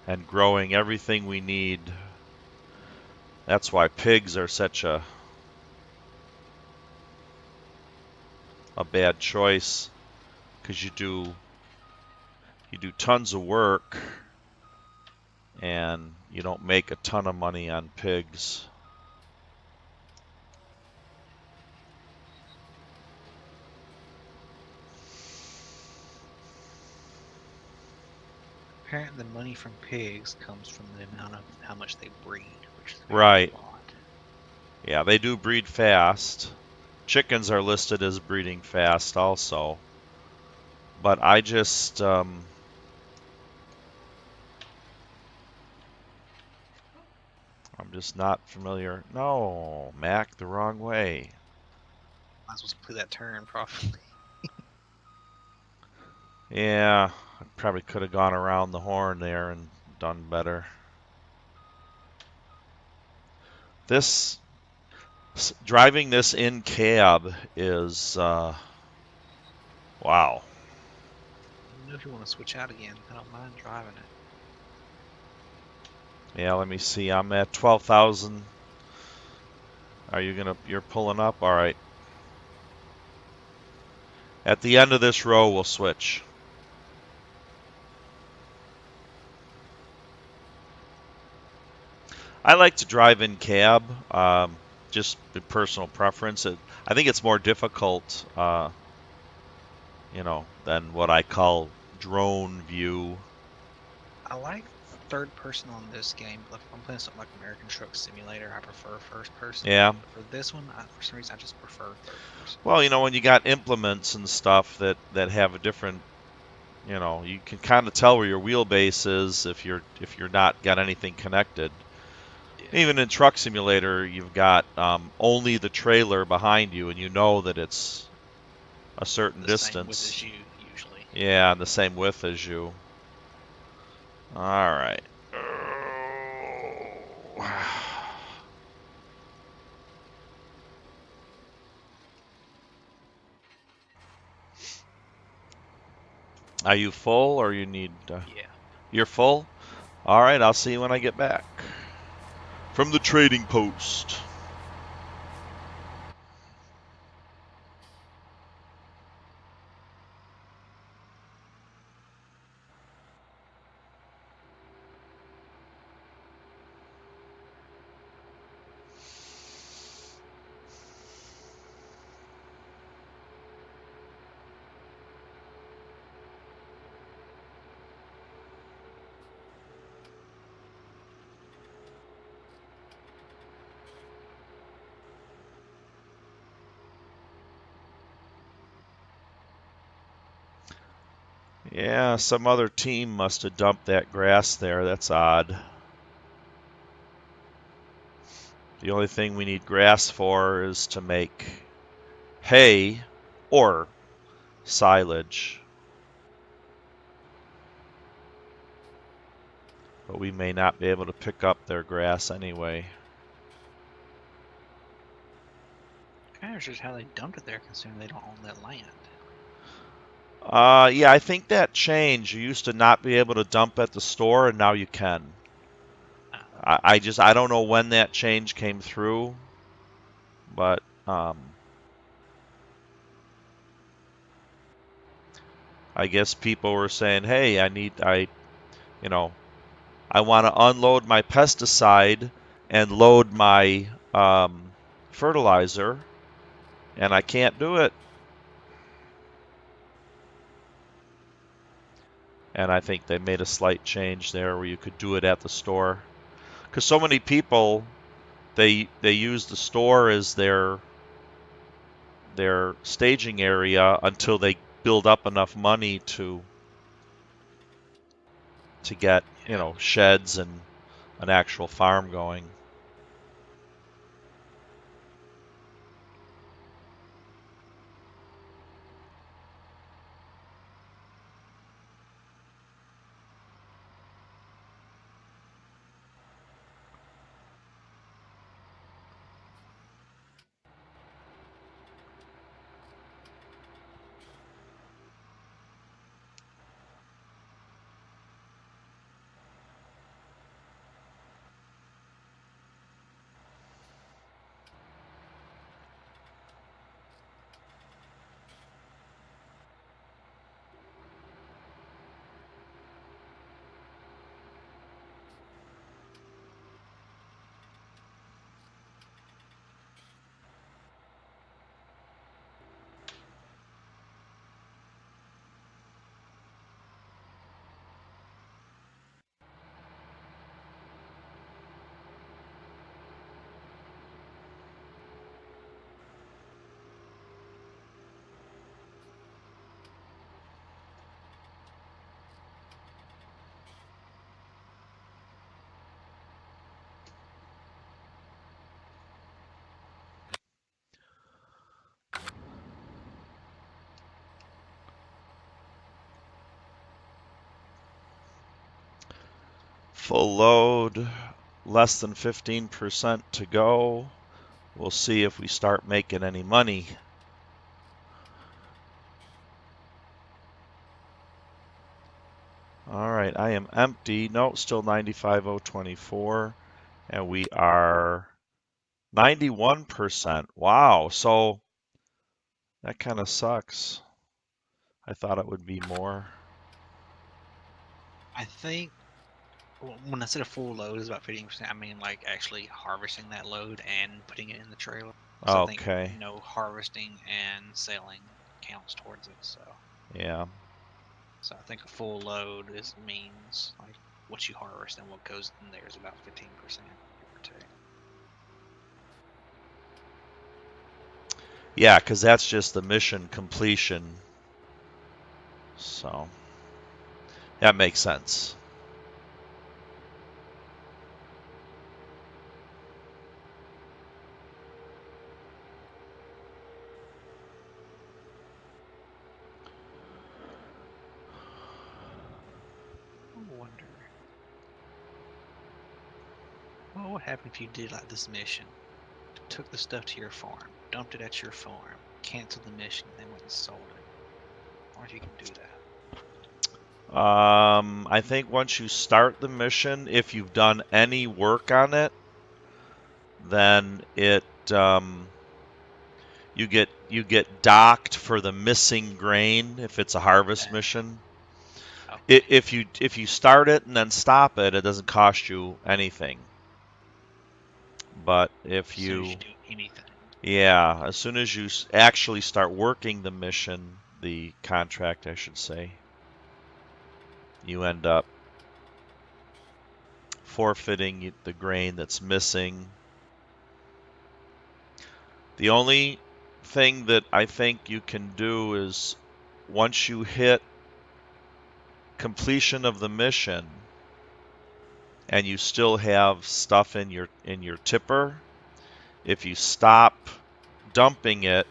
And growing everything we need. That's why pigs are such a bad choice, because you do tons of work and you don't make a ton of money on pigs. apparently the money from pigs comes from the amount of how much they breed, which is apparently Right. a lot. Yeah, they do breed fast. Chickens are listed as breeding fast also. But I'm just not familiar. No, Mac, the wrong way. Might as well play that turn properly. Yeah, I probably could have gone around the horn there and done better. This driving this in cab is wow. Let me know if you want to switch out again. I don't mind driving it. Yeah, let me see. I'm at 12,000. You're pulling up? All right. At the end of this row, we'll switch. I like to drive in cab, just the personal preference. I think it's more difficult, than what I call drone view. I like third person on this game, but if I'm playing something like American Truck Simulator, I prefer first person. Yeah. But for this one, for some reason, I just prefer third person. Well, when you got implements and stuff that have a different, you can kind of tell where your wheelbase is if you're not got anything connected. Yeah. Even in Truck Simulator, you've got only the trailer behind you, and you know that it's a certain The same width distance. as you, usually. Yeah, and the same width as you. All right. Are you full or you need. Yeah. You're full? All right, I'll see you when I get back. From the trading post. Yeah, some other team must have dumped that grass there. That's odd. The only thing we need grass for is to make hay or silage. But we may not be able to pick up their grass anyway. Kind of just how they dumped it there, considering they don't own that land. Yeah, I think that changed. You used to not be able to dump at the store, and now you can. I don't know when that change came through, but I guess people were saying, "Hey, you know, I want to unload my pesticide and load my fertilizer, and I can't do it." And I think they made a slight change there where you could do it at the store, because so many people they use the store as their staging area until they build up enough money to get Yeah. sheds and an actual farm going. Full load, less than 15% to go. We'll see if we start making any money. All right, I am empty. No, still 95,024. And we are 91%. Wow, so that kind of sucks. I thought it would be more. I think when I said a full load is about 15%, I mean like actually harvesting that load and putting it in the trailer. So I think Okay, harvesting and selling counts towards it. yeah. So I think a full load means like what you harvest and what goes in there is about 15%, give or take. Yeah, because that's just the mission completion. So that makes sense. I wonder what would happen if you did like this mission. Took the stuff to your farm, dumped it at your farm, canceled the mission, and then went and sold it. I wonder if you can do that. I think once you start the mission, if you've done any work on it, then you get docked for the missing grain if it's a harvest mission. Okay. If you start it and then stop it, it doesn't cost you anything. But if As soon as you you do anything. yeah, as soon as you actually start working the mission, the contract, I should say, you end up forfeiting the grain that's missing. The only thing that I think you can do is once you hit completion of the mission and you still have stuff in your tipper, if you stop dumping it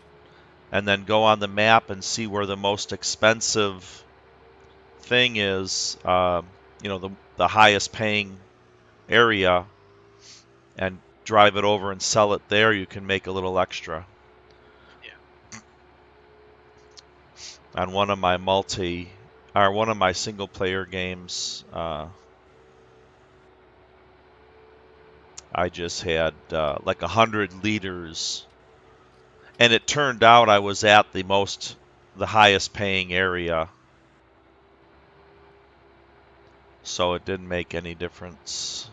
and then go on the map and see where the most expensive thing is, the highest paying area, and drive it over and sell it there, you can make a little extra. Yeah. On one of my single player games, I just had like 100 liters, and it turned out I was at the highest paying area, so it didn't make any difference.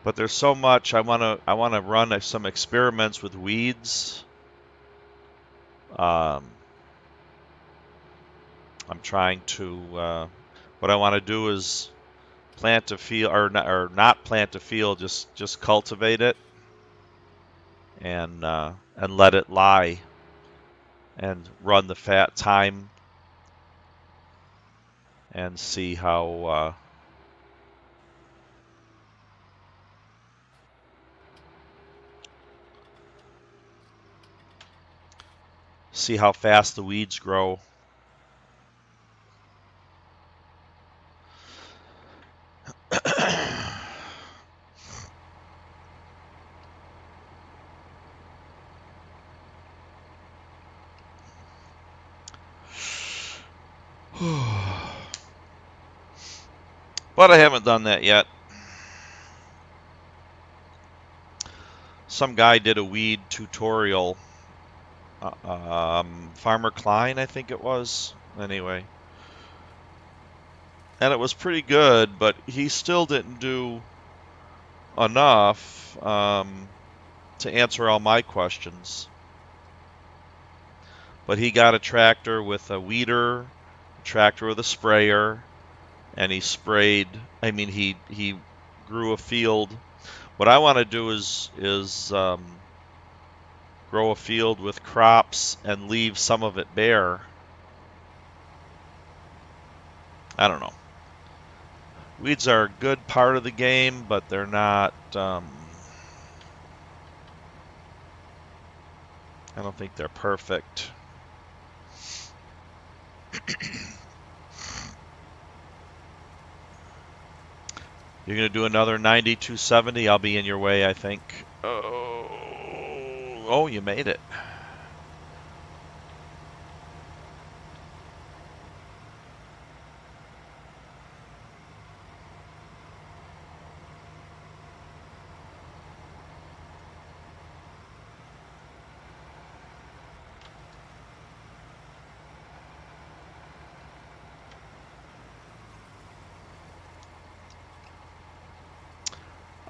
But there's so much I wanna run some experiments with weeds. Um, I'm trying to. What I want to do is plant a field, or not plant a field, just cultivate it and let it lie and run the fat time and see how fast the weeds grow. But I haven't done that yet. Some guy did a weed tutorial. Farmer Klein, I think it was. Anyway, and it was pretty good, but he still didn't do enough to answer all my questions. But he got a tractor with a weeder, a tractor with a sprayer, and he sprayed. I mean, he grew a field. What I want to do is grow a field with crops and leave some of it bare. I don't know. Weeds are a good part of the game, but they're not. I don't think they're perfect. You're going to do another 90, 270. I'll be in your way, I think. Oh, you made it.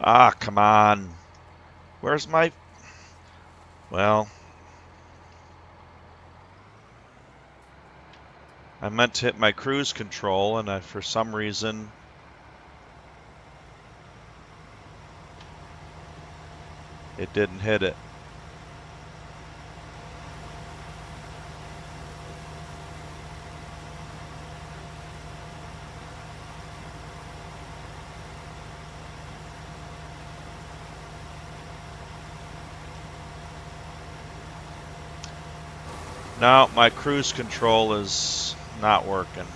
Ah, come on. Where's my... Well, I meant to hit my cruise control, and for some reason... It didn't hit it. Now my cruise control is not working.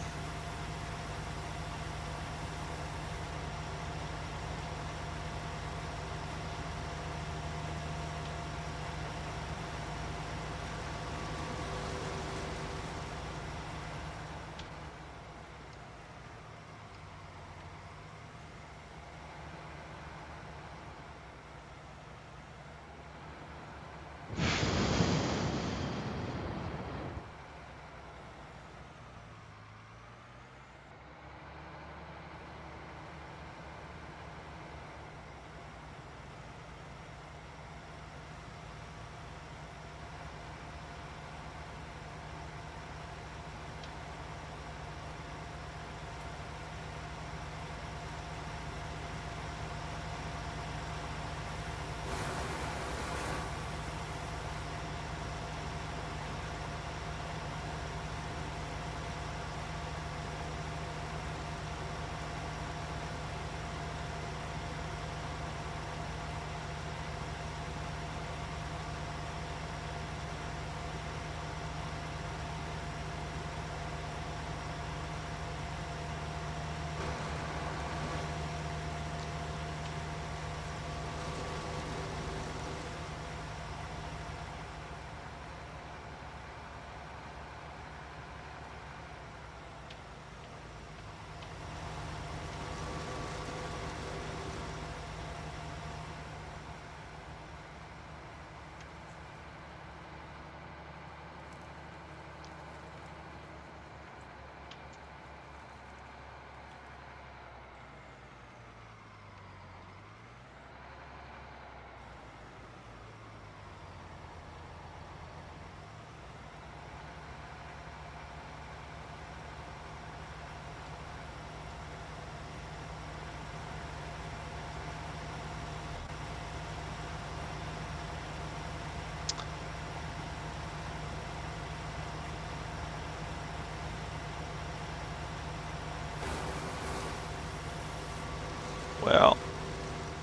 Well,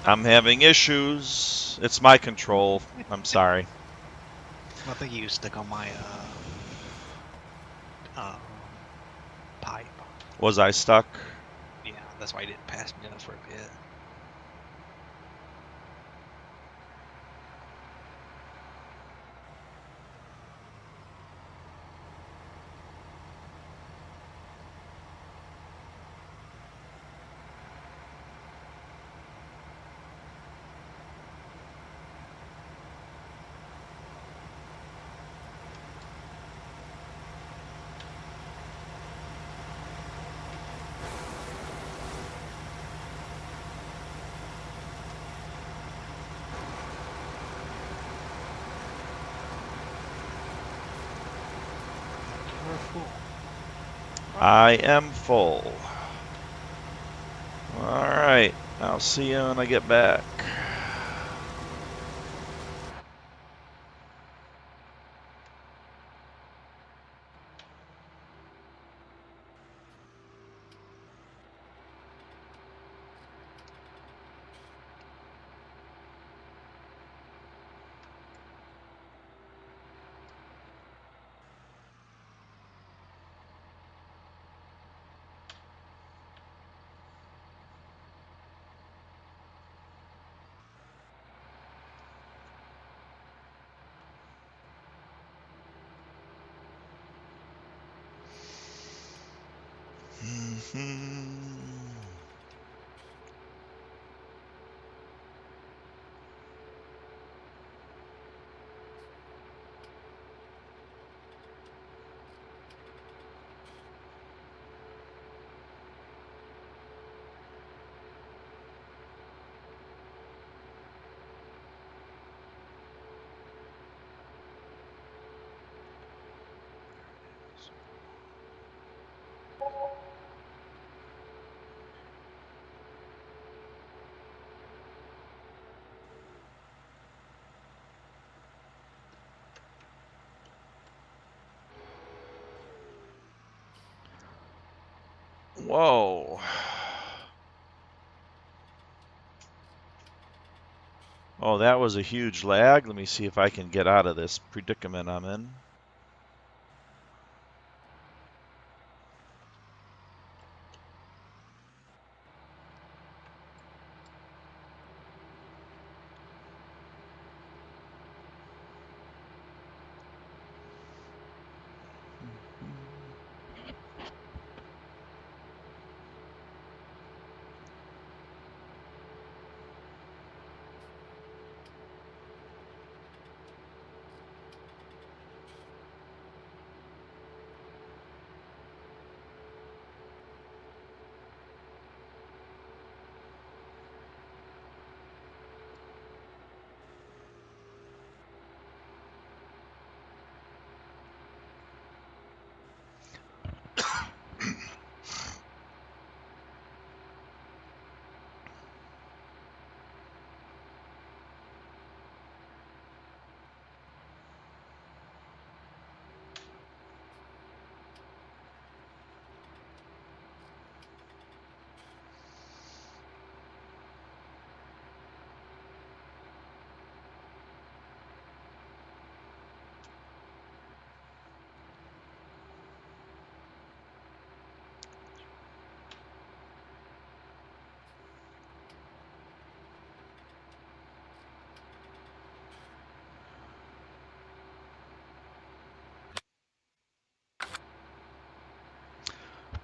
I'm having issues. It's my control. I'm sorry. I think you stuck on my um, pipe. Was I stuck? Yeah, that's why you didn't pass me up for a bit. You're full. I am full. All right. I'll see you when I get back. Whoa. Oh, that was a huge lag. Let me see if I can get out of this predicament I'm in.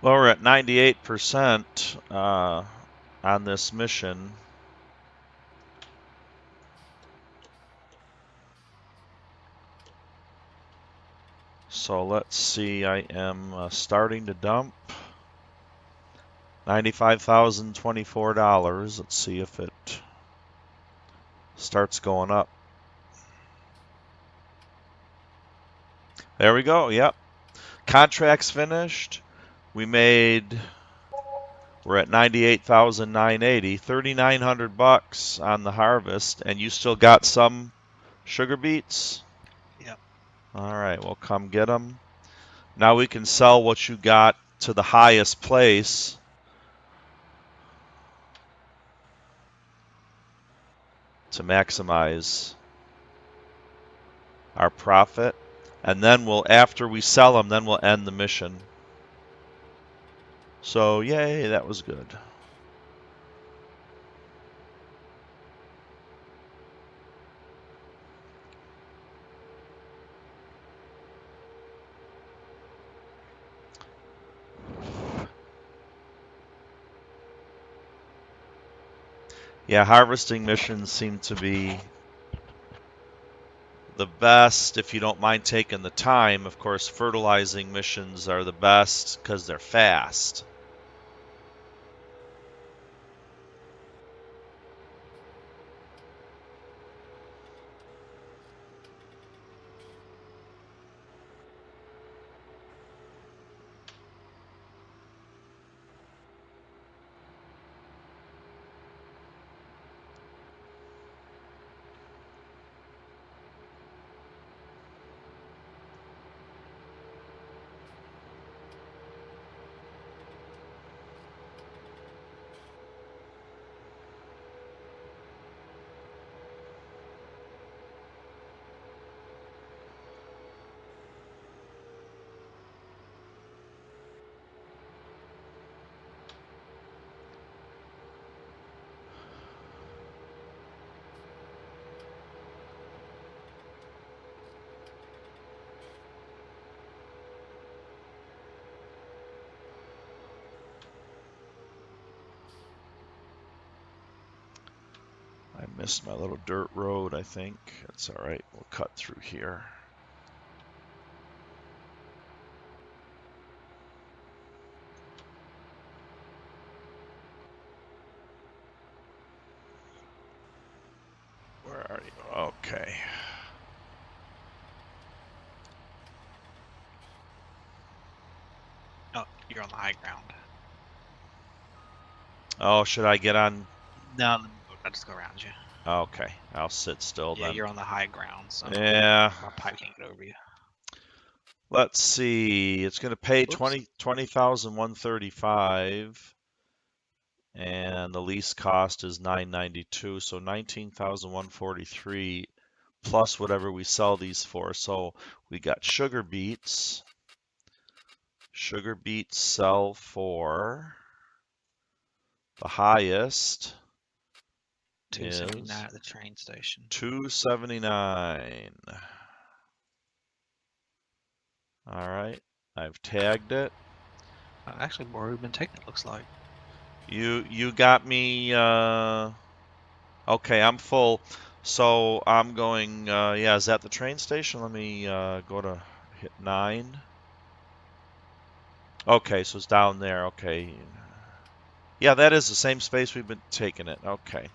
Well, we're at 98% on this mission. So let's see, I am starting to dump $95,024. Let's see if it starts going up. There we go, yep. Contracts finished. We're at 98,980, 3,900 bucks on the harvest, and you still got some sugar beets? Yep. All right, well, come get them. Now we can sell what you got to the highest place to maximize our profit. And then after we sell them, then we'll end the mission. So, yay, that was good. Yeah, harvesting missions seem to be the best if you don't mind taking the time. Of course, fertilizing missions are the best because they're fast. I missed my little dirt road, I think. That's all right. We'll cut through here. Where are you? Okay. Oh, you're on the high ground. Oh, should I get on? No, I'll just go around you. Okay, I'll sit still Yeah, then. you're on the high ground, so Yeah. my pipe can't get over you. Let's see. It's going to pay Whoops. 20,135, and the lease cost is 992, so 19,143 plus whatever we sell these for. So we got sugar beets. Sugar beets sell for the highest is 279 at the train station. 279. All right, I've tagged it. Actually, more we've been taking, it looks like. You got me. Okay, I'm full. So I'm going. Yeah, is that the train station? Let me go to hit 9. Okay, so it's down there. Okay. Yeah, that is the same space we've been taking it. Okay.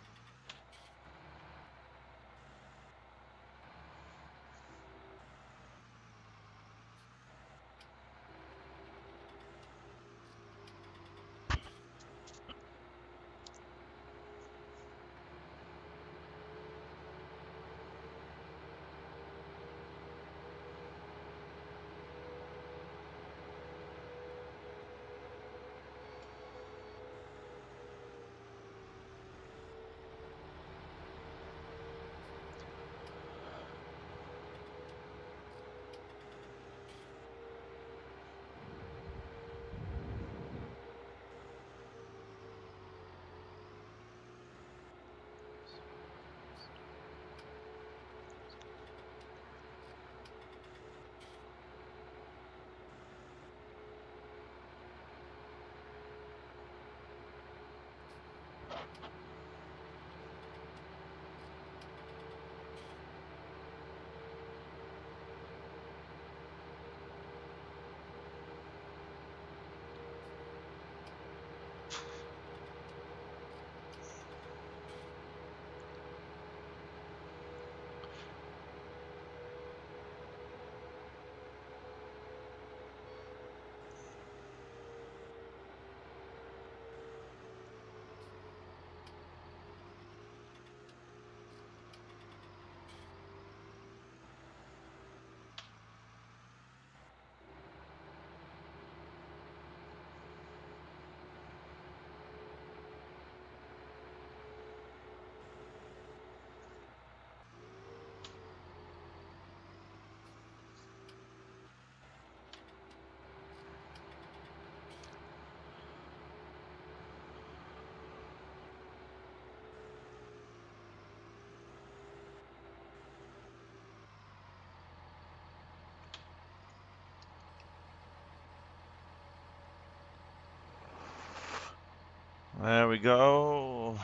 There we go.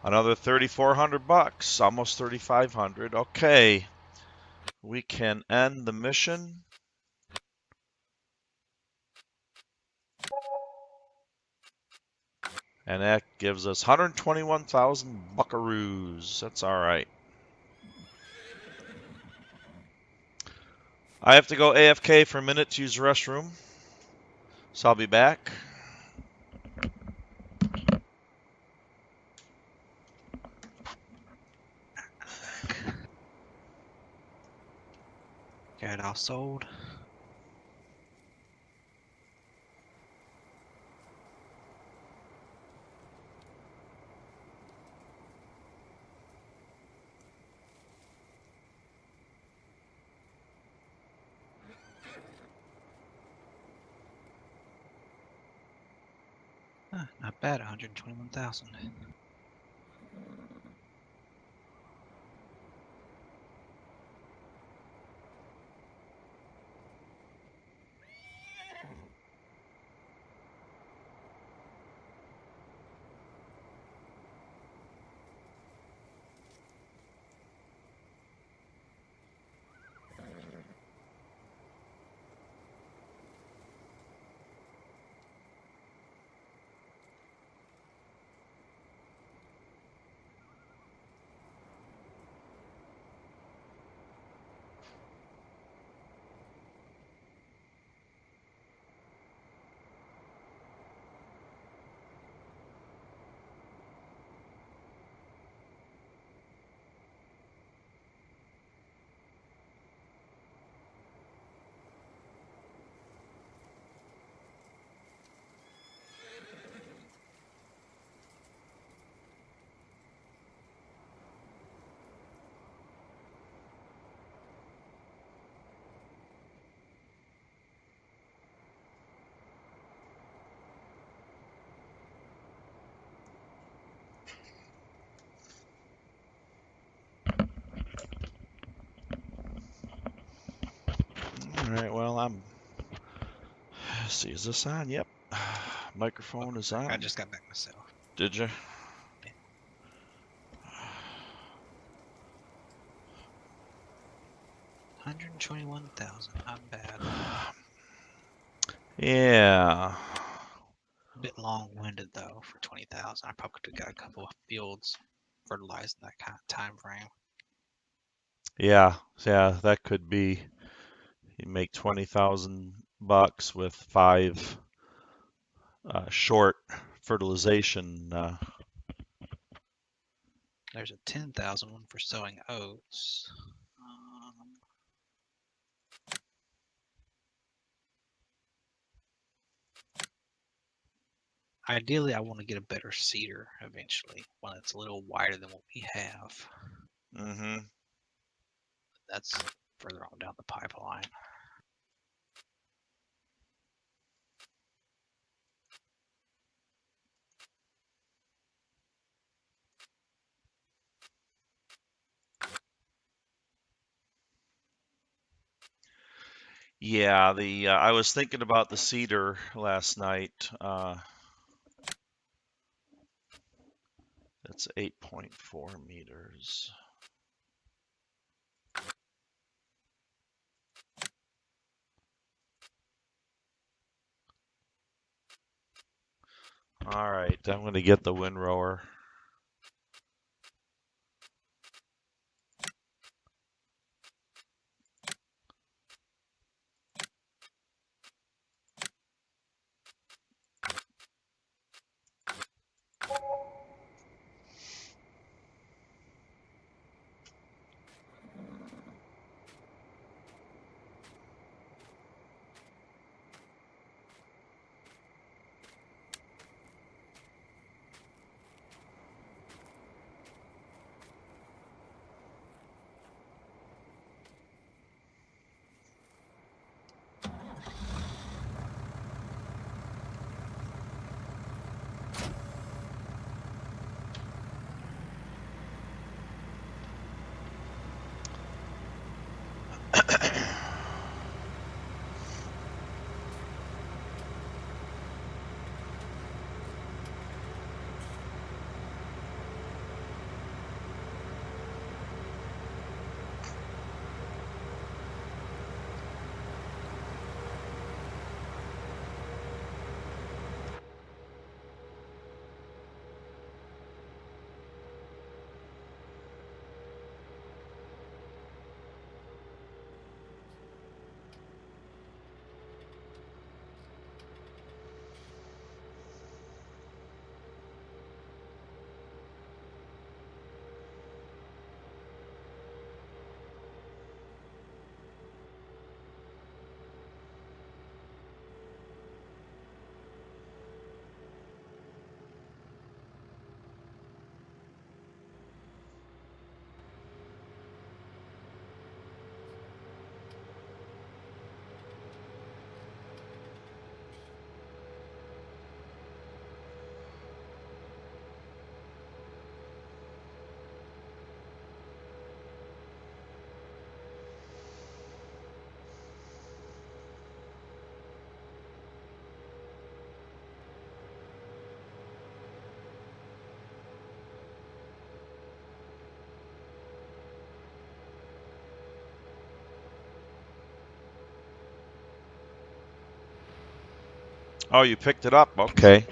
Another 3,400 bucks, almost 3,500. Okay. We can end the mission. And that gives us 121,000 buckaroos. That's all right. I have to go AFK for a minute to use the restroom. So I'll be back. Got it all sold. Not bad, 121,000. right, well, let's see, is this on? Yep. Microphone is I on. just got back myself. Did you? Yeah. 121,000, not bad. Yeah. A bit long-winded though for 20,000. I probably could have got a couple of fields fertilized in that kind of time frame. Yeah, yeah, that could be. You make 20,000 bucks with five short fertilization. There's a 10,000 one for sowing oats. Um, Ideally, I want to get a better seeder eventually, one that's a little wider than what we have. Mm-hmm. That's further on down the pipeline. Yeah, the I was thinking about the cedar last night. It's 8.4 meters. All right, I'm going to get the windrower. Oh, you picked it up. Okay.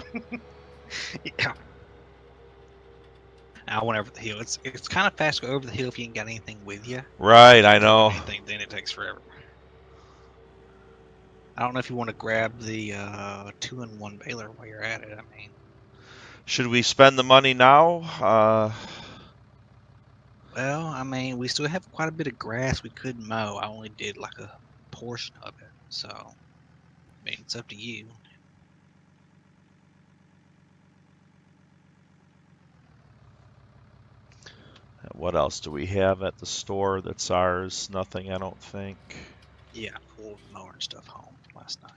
Yeah. I went over the hill. It's kind of fast to go over the hill if you ain't got anything with you. Right, If I you take know. anything, then it takes forever. I don't know if you want to grab the 2-in-1 baler while you're at it. I mean, Should we spend the money now? well, I mean, we still have quite a bit of grass we could mow. I only did like a portion of it, so I mean, it's up to you. What else do we have at the store that's ours? Nothing, I don't think. Yeah, I pulled the mower and stuff home last night.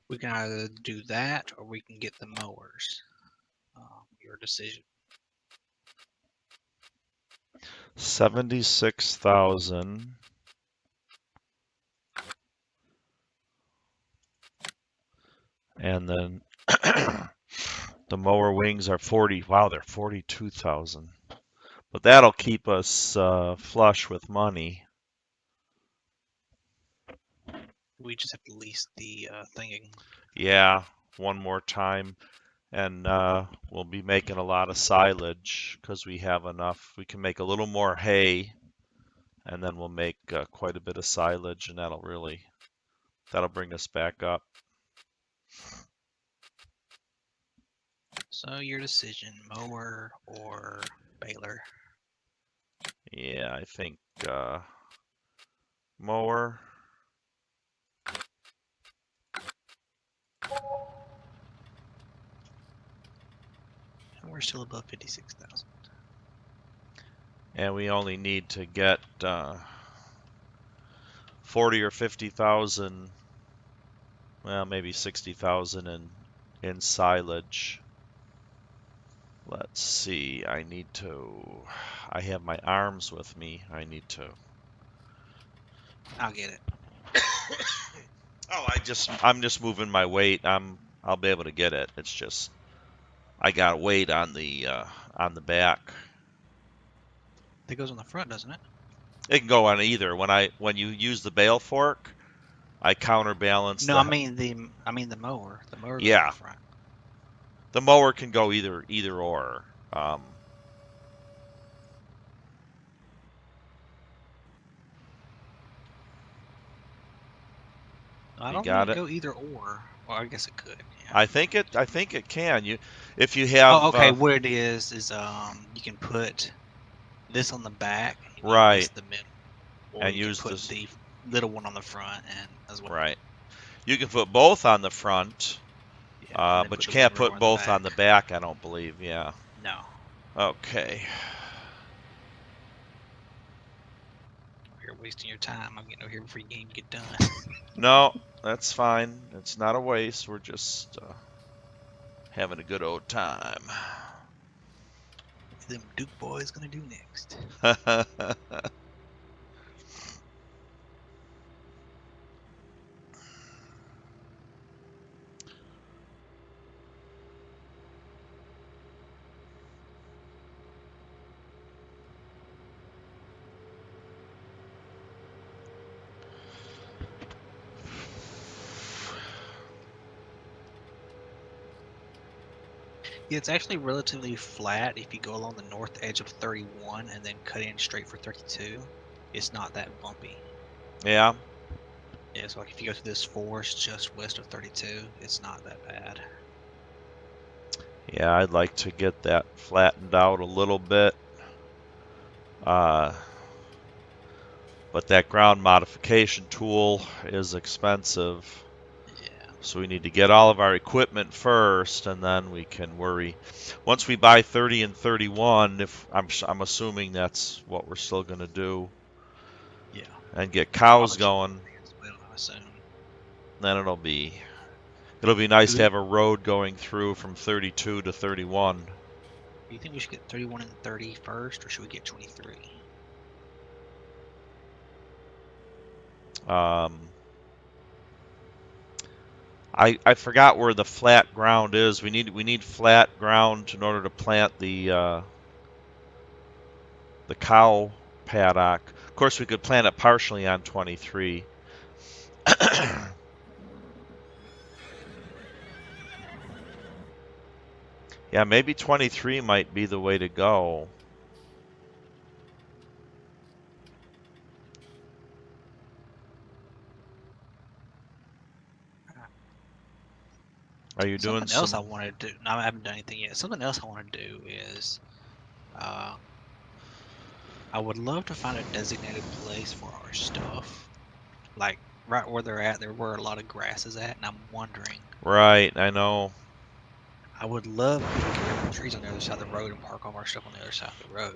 We can either do that or we can get the mowers. Your decision. 76,000. And then the mower wings are 40. Wow, they're 42,000. But that'll keep us flush with money. We just have to lease the thing. Yeah, one more time. And we'll be making a lot of silage because we have enough. We can make a little more hay, and then we'll make quite a bit of silage, and that'll bring us back up. So your decision, mower or baler. Yeah, I think mower. And we're still above 56,000. And we only need to get 40 or 50,000, well, maybe 60,000 in silage. Let's see. I have my arms with me. I'll get it. Oh, I'm just moving my weight. I'll be able to get it. It's just I got weight on the back. That goes on the front, doesn't it? It can go on either. When you use the bale fork, I counterbalance No, I the. mean the mower. The mower goes on Yeah, the front. the mower can go either or. I You don't think got it it. go either or. Well, I guess it could. Yeah. I think it can. If you Oh, have okay. What it is you can put this on the back and use this right the middle, or and you can use put this the little one on the front and as well. right. You can put both on the front, Yeah, and then but put you the one can't row put on the both on back. the back. I don't believe. Yeah. No. Okay. You're wasting your time. I'm getting over here before you can even get done. No, that's fine. It's not a waste. We're just having a good old time. Them Duke boys gonna do next. Yeah, it's actually relatively flat if you go along the north edge of 31 and then cut in straight for 32. It's not that bumpy. Yeah. Yeah, so like if you go through this forest just west of 32, it's not that bad. Yeah, I'd like to get that flattened out a little bit. Uh, but that ground modification tool is expensive. Yeah. So we need to get all of our equipment first, and then we can worry. Once we buy 30 and 31, if I'm assuming that's what we're still going to do, Yeah. and get I'll cows let you going, as well, I assume. then it'll be nice to Do have a road going through from 32 to 31. you think we should get 31 and 30 first, or should we get 23? Um, I forgot where the flat ground is. We need flat ground in order to plant the cow paddock. Of course, we could plant it partially on 23. Yeah, maybe 23 might be the way to go. Are you doing Something else I some? want to do. No, I haven't done anything yet. Something else I want to do is, uh, I would love to find a designated place for our stuff, like right where they're at. There where a lot of grass is at, and I'm wondering. Right, I know. I would love if we could get rid of the trees on the other side of the road and park all our stuff on the other side of the road.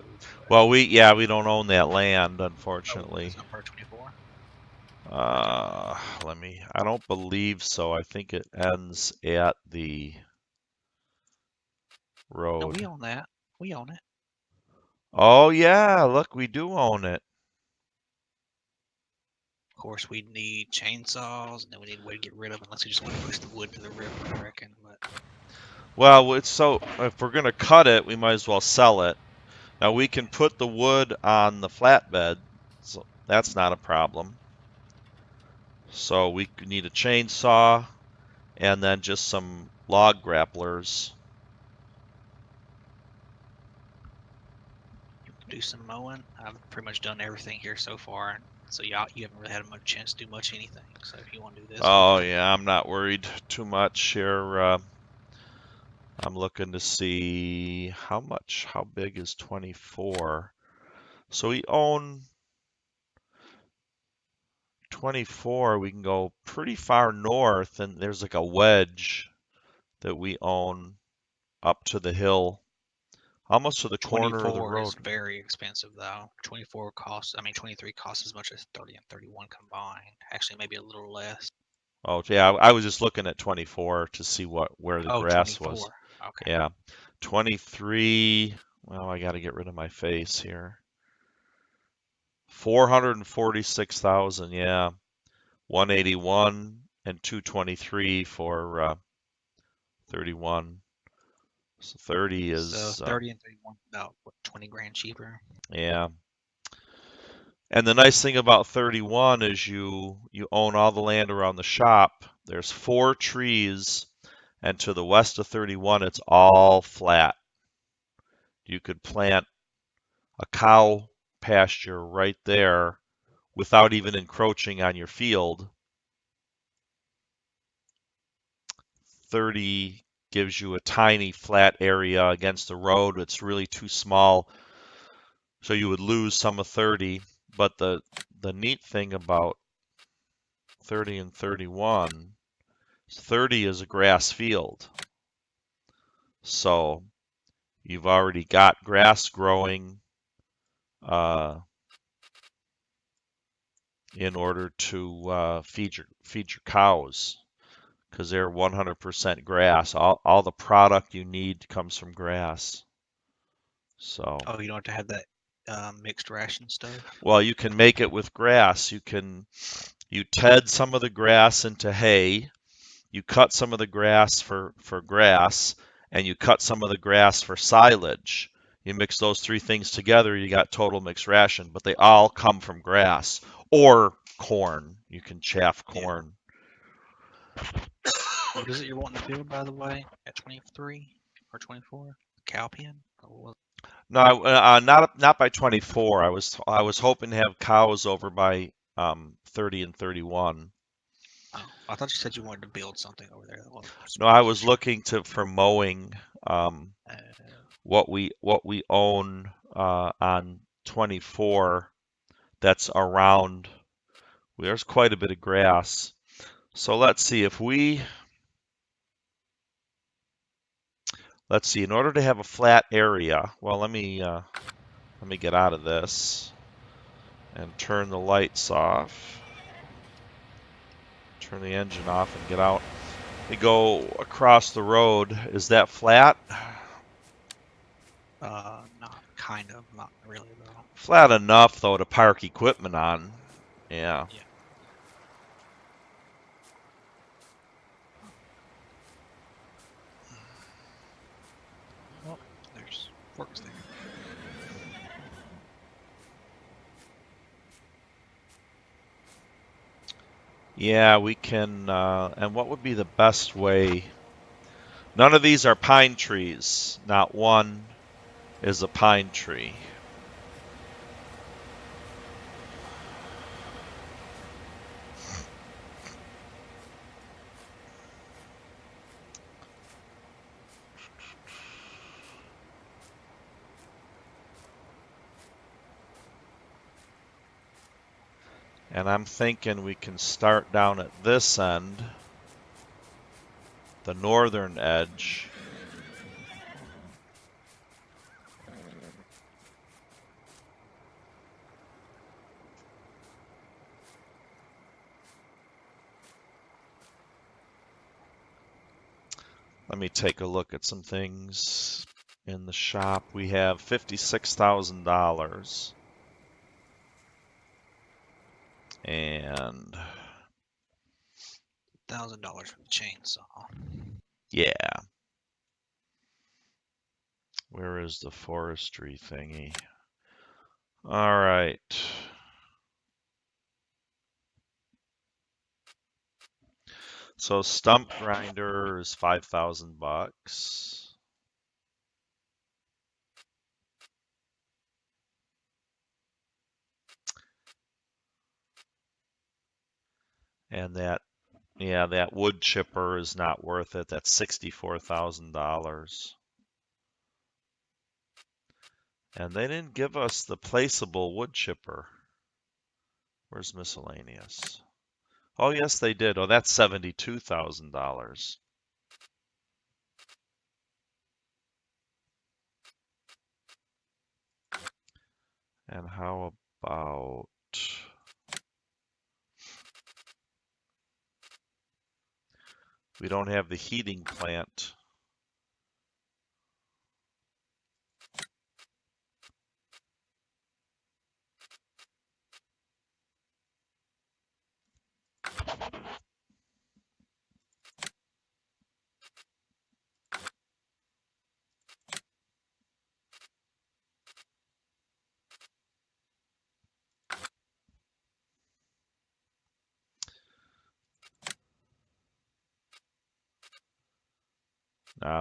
But, Well, we don't own that land, oh, unfortunately. that's not part 24. I don't believe so. I think it ends at the No, road. we own that. We own it. Oh yeah, look, we do own it. Of course, we need chainsaws, and then we need a way to get rid of it, unless we just want to push the wood to the river, I reckon. But Well, if we're gonna cut it, we might as well sell it. Now we can put the wood on the flatbed, so that's not a problem. So we need a chainsaw and then just some log grapplers. you can do some mowing. I've pretty much done everything here so far, and so you haven't really had much chance to do much anything. So if you want to do this, we can Oh take yeah, I'm not worried too much here. I'm looking to see how big is 24. So we own 24. We can go pretty far north, and there's like a wedge that we own up to the hill, almost to the corner of the 24 road. is very expensive though. 24 costs, I mean 23 costs as much as 30 and 31 combined. Actually, maybe a little less. Oh yeah, I was just looking at 24 to see where the Oh, grass was. 24. Okay. Yeah, 23. Well, I got to get rid of my face here. 446,000. Yeah, 181 and 223 for 31. So 30 So is 30 and 31, about what, 20 grand cheaper. yeah. And the nice thing about 31 is you own all the land around the shop. There's 4 trees, and to the west of 31, it's all flat. You could plant a cow pasture right there without even encroaching on your field. 30 gives you a tiny flat area against the road. It's really too small, so you would lose some of 30. But the neat thing about 30 and 31, 30 is a grass field. So you've already got grass growing uh, in order to feed your cows because they're 100% grass. All the product you need comes from grass. So, Oh, you don't have to have that mixed ration stuff. well, you can make it with grass. You ted some of the grass into hay. You cut some of the grass for grass, and you cut some of the grass for silage. You mix those 3 things together, you got total mixed ration, but they all come from grass or corn. You can chaff Yeah. corn. What is it you're wanting to build, by the way, at 23 or 24? Cow pen? No, not by 24. I was hoping to have cows over by 30 and 31. Oh, I thought you said you wanted to build something over there. Well, No, I wasn't was sure. looking for mowing. Um, Uh, what we own on 24 that's around. There's quite a bit of grass. So let's see. In order to have a flat area, well, let me get out of this and turn the lights off. Turn the engine off and get out. We go across the road. Is that flat? not kind of, not really though. Flat enough though to park equipment on. Yeah. Yeah. Well, there's forks there. Yeah, we can. And what would be the best way? None of these are pine trees. Not one is a pine tree. And I'm thinking we can start down at this end, the northern edge. me take a look at some things in the shop. We have $56,000. And $1,000 for the chainsaw. yeah. Where is the forestry thingy? All right. So stump grinder is $5,000. And that, yeah, that wood chipper is not worth it. That's $64,000. And they didn't give us the placeable wood chipper. Where's miscellaneous? Oh, yes, they did. Oh, that's $72,000. And how about we don't have the heating plant.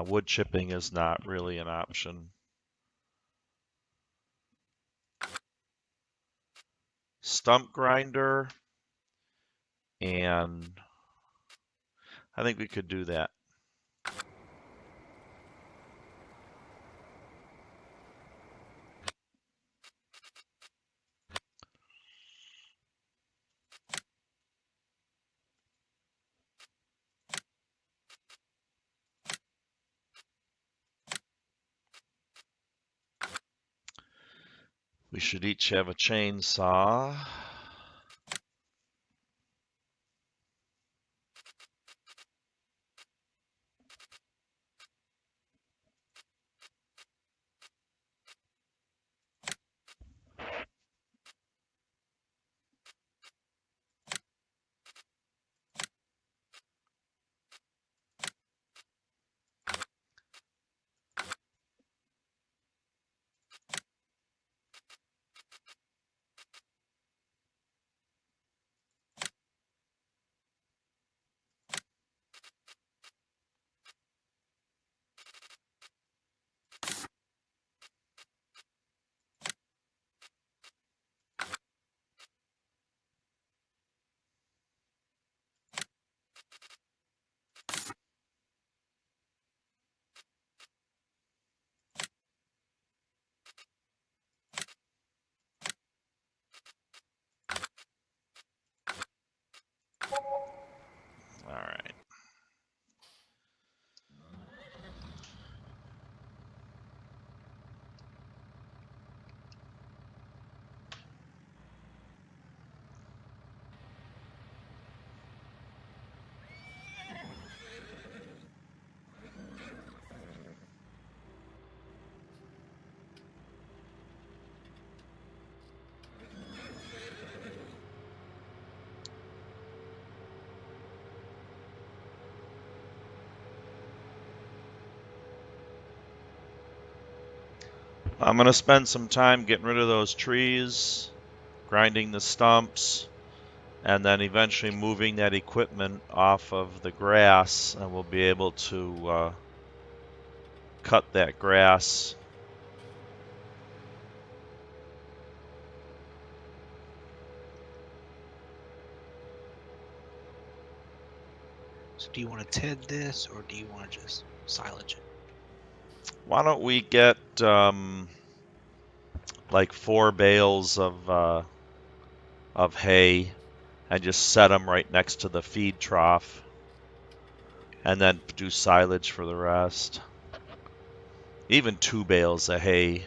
Wood chipping is not really an option. Stump grinder, and I think we could do that. We should each have a chainsaw. All right. I'm going to spend some time getting rid of those trees, grinding the stumps, and then eventually moving that equipment off of the grass, and we'll be able to cut that grass. So do you want to TED this, or do you want to just silage it? Why don't we get like 4 bales of hay and just set them right next to the feed trough, and then do silage for the rest. Even 2 bales of hay.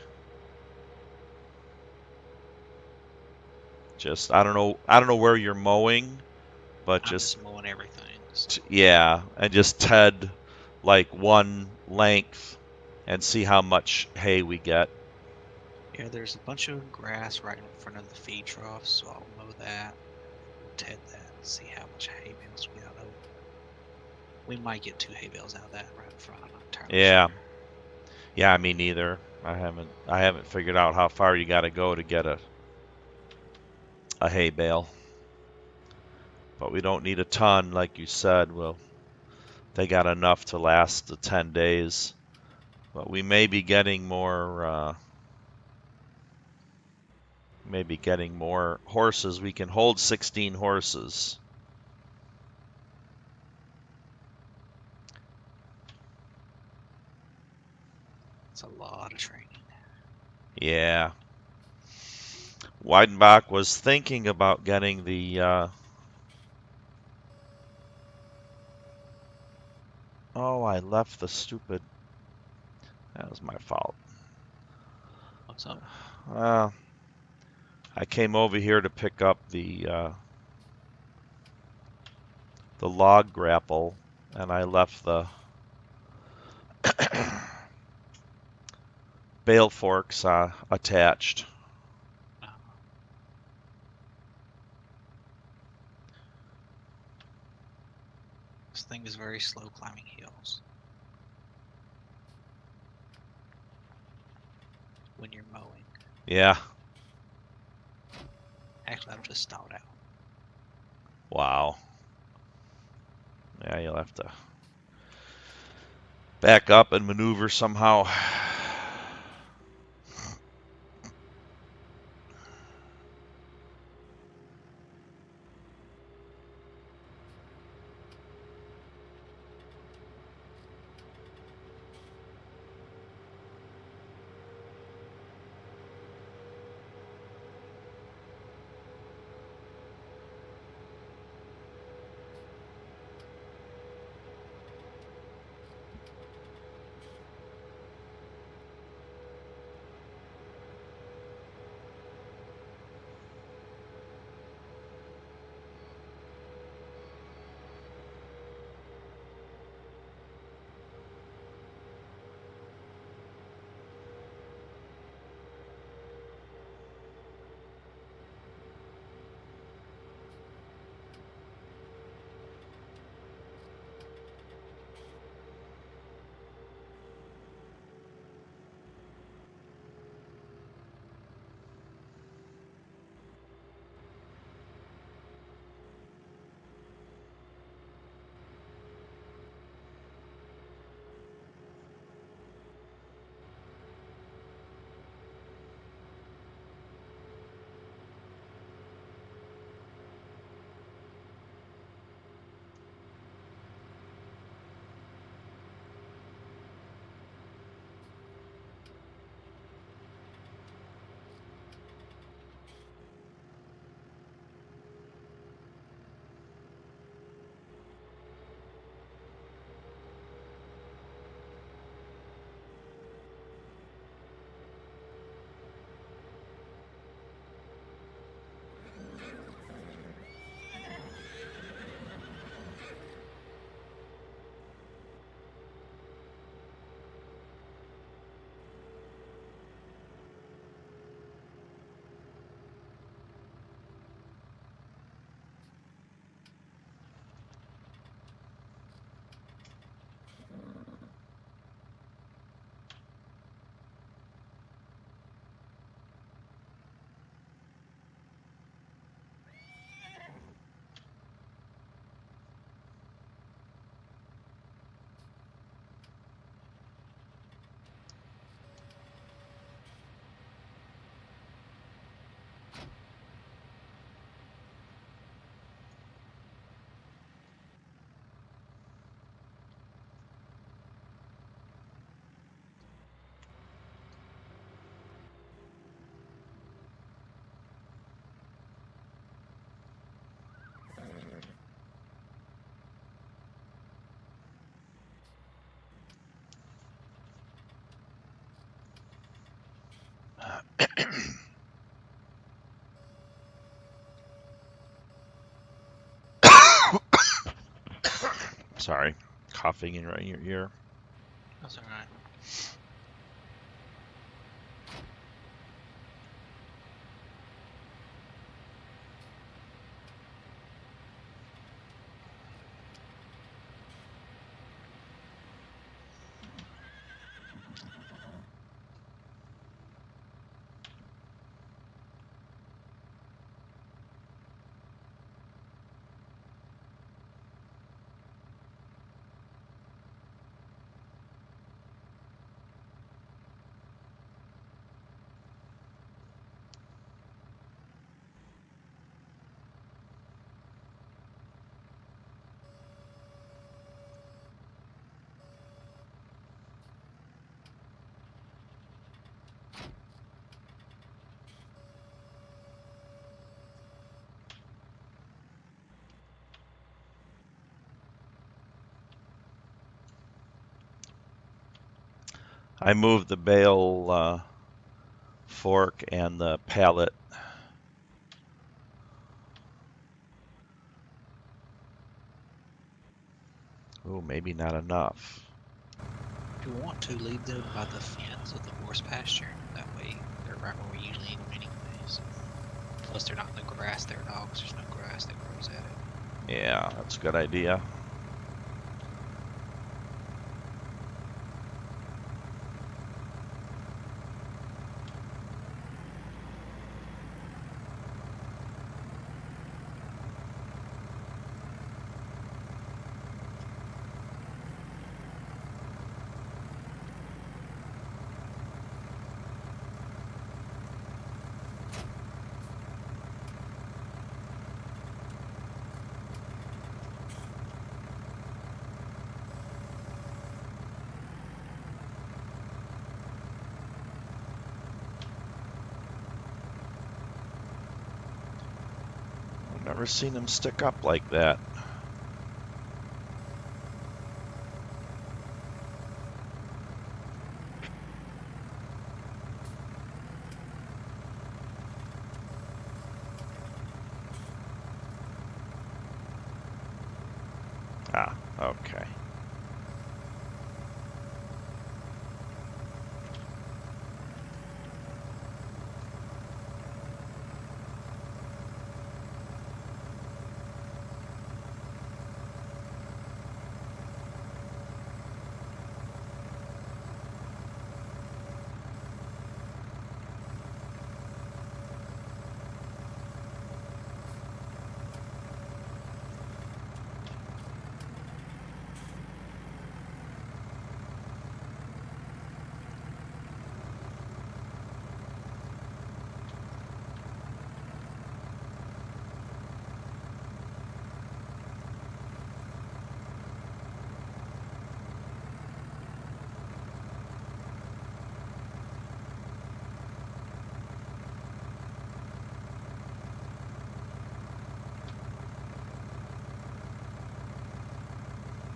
Just I don't know where you're mowing, but I'm just mowing everything. So. yeah, and just like one length and see how much hay we get. Yeah, there's a bunch of grass right in front of the feed trough, so I'll mow that. We'll ted that and see how much hay bales we get out of it. We might get 2 hay bales out of that right in front. I'm not entirely Yeah, sure. yeah, me neither. I haven't figured out how far you got to go to get a hay bale, but we don't need a ton, like you said. Well, they got enough to last the 10 days, but we may be getting more. Maybe getting more horses. We can hold 16 horses. It's a lot of training. Yeah. Weidenbach was thinking about getting the. Oh, I left the stupid. That was my fault. What's up? Uh, I came over here to pick up the log grapple, and I left the bale forks attached. Uh, this thing is very slow climbing hills when you're mowing. Yeah. Actually, I'll just stall it out. Wow. Yeah, you'll have to back up and maneuver somehow. Sorry, coughing in your ear. That's all right. I moved the bale fork and the pallet. Oh, maybe not enough. If you want to, leave them by the fence of the horse pasture. That way, they're right where we usually eat them anyways. Plus, they're not in the grass there at all, because there's no grass that grows at it. Yeah, that's a good idea. I've never seen them stick up like that. Ah, okay.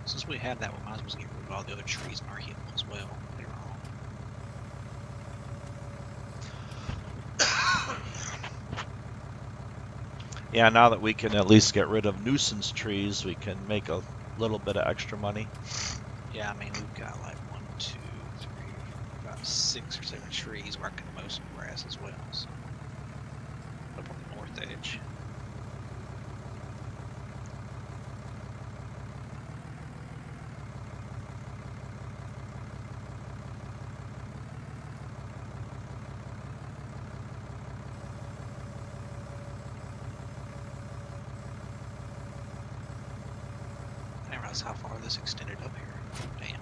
Since we have that, we might as well get rid of all the other trees in our hill as well later on. Yeah, now that we can at least get rid of nuisance trees, we can make a little bit of extra money. Yeah, I mean, we've got like 1, 2, 3, about 6 or 7 trees where I can mow some grass as well, so up on the north edge. I didn't realize how far this extended up here. Damn.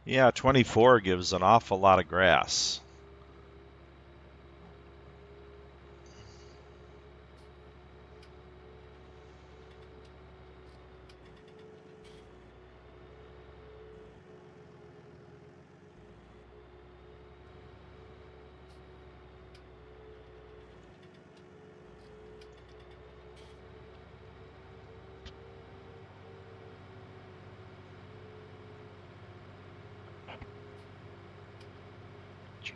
Yeah, 24 gives an awful lot of grass.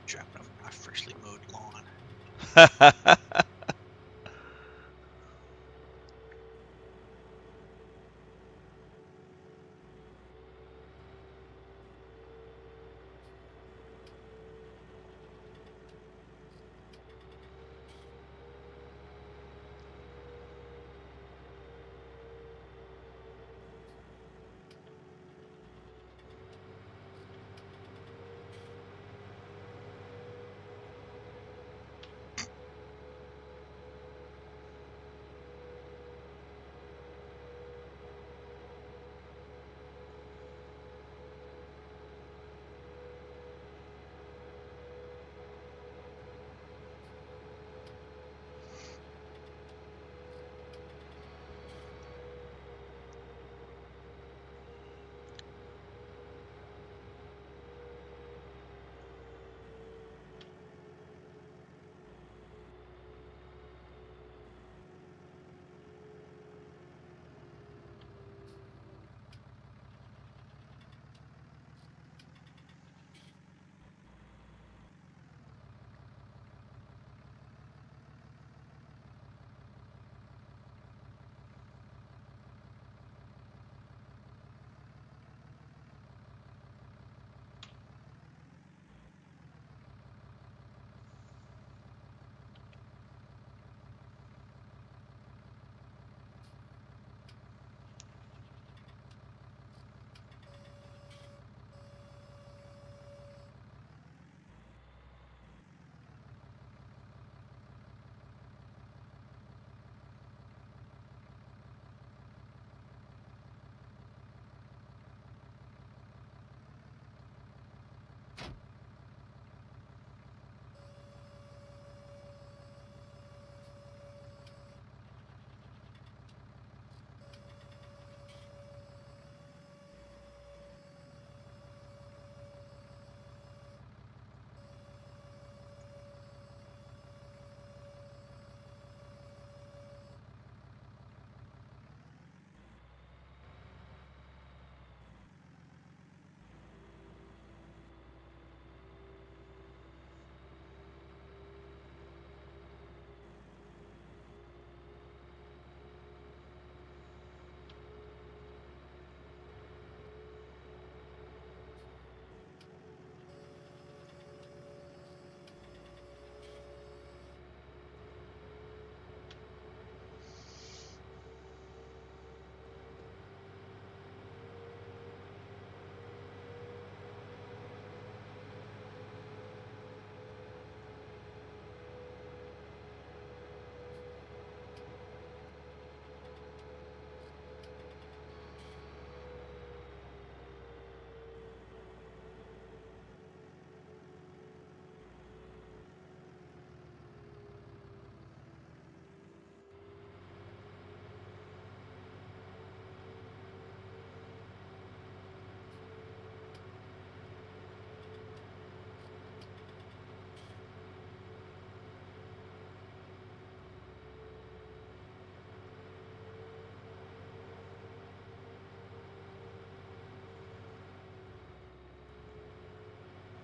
dropping over my freshly mowed lawn.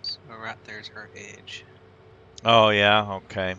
So right there's her edge. Oh, yeah, okay.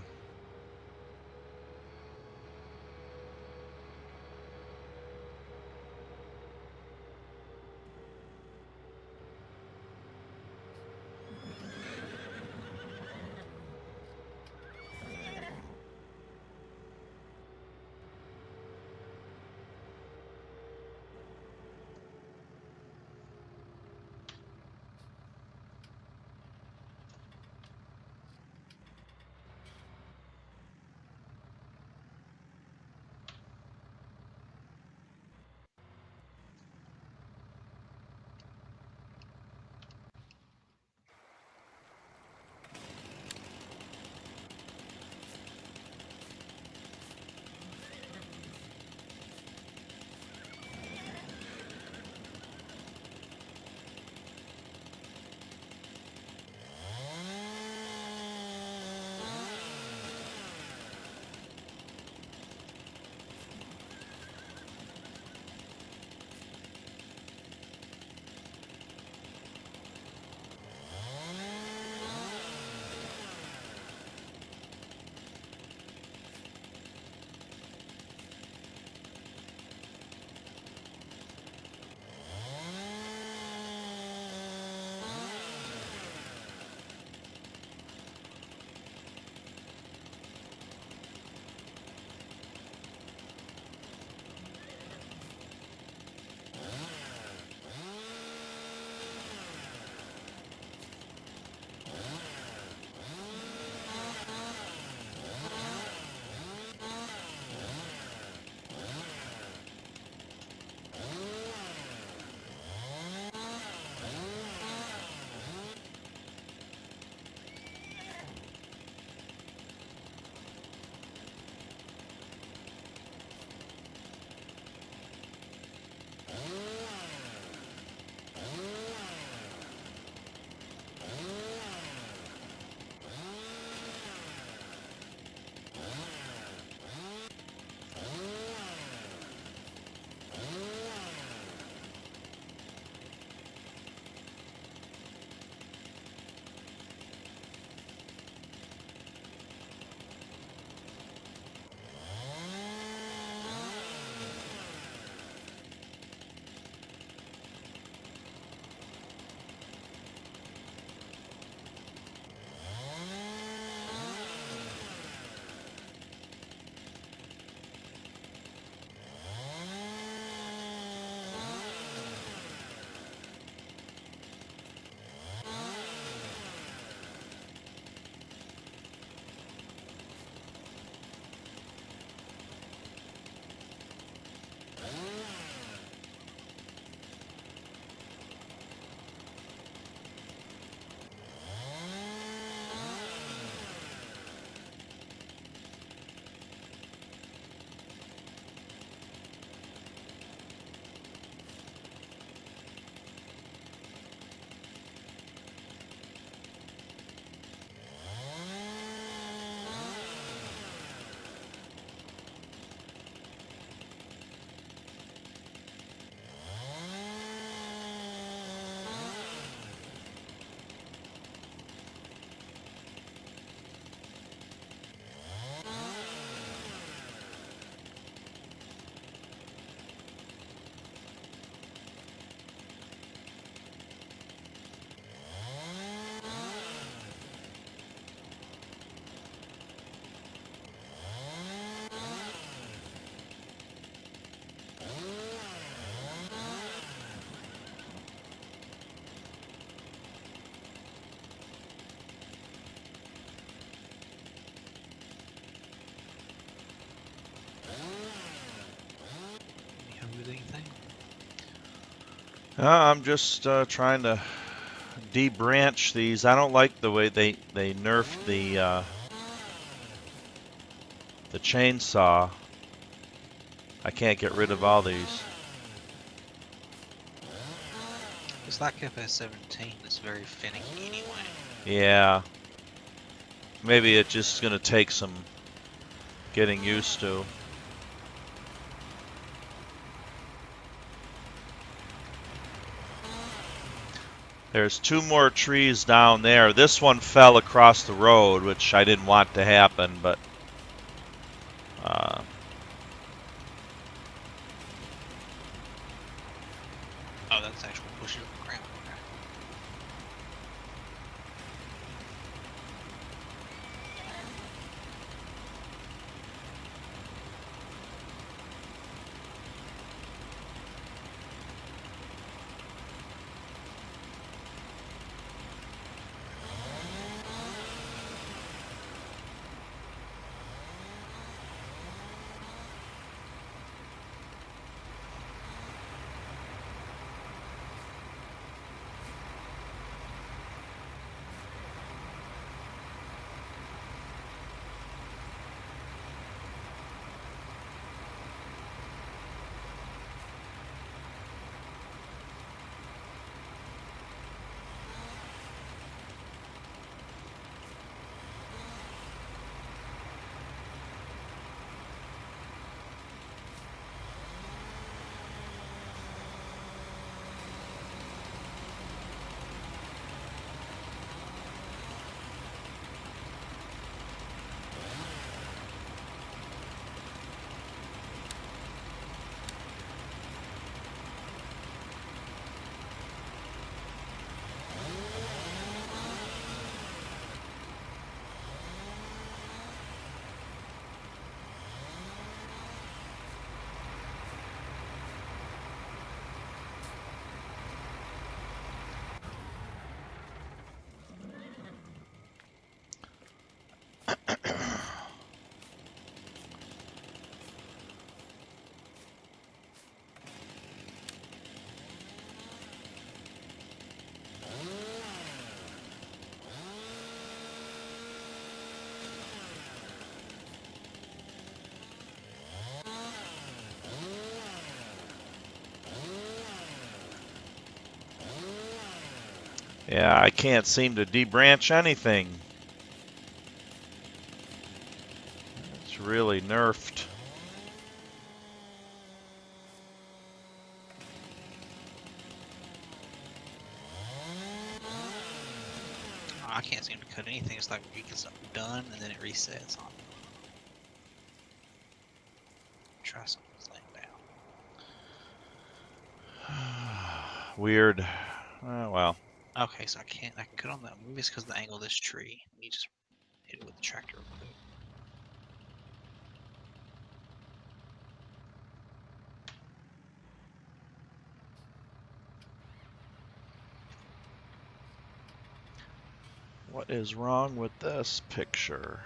I'm just trying to debranch these. I don't like the way they nerfed the chainsaw. I can't get rid of all these. It's like FS17. It's very finicky anyway. Yeah, maybe it's just gonna take some getting used to. There's 2 more trees down there. This one fell across the road, which I didn't want to happen, but uh, Oh, that's actually pushing the ground. Okay. yeah, I can't seem to debranch anything. It's really nerfed. I can't seem to cut anything. It's like you get something done and then it resets on. Try something laying down. Weird. Well, Okay, so I can cut on that. Maybe it's because of the angle of this tree. You just hit it with the tractor real quick. what is wrong with this picture?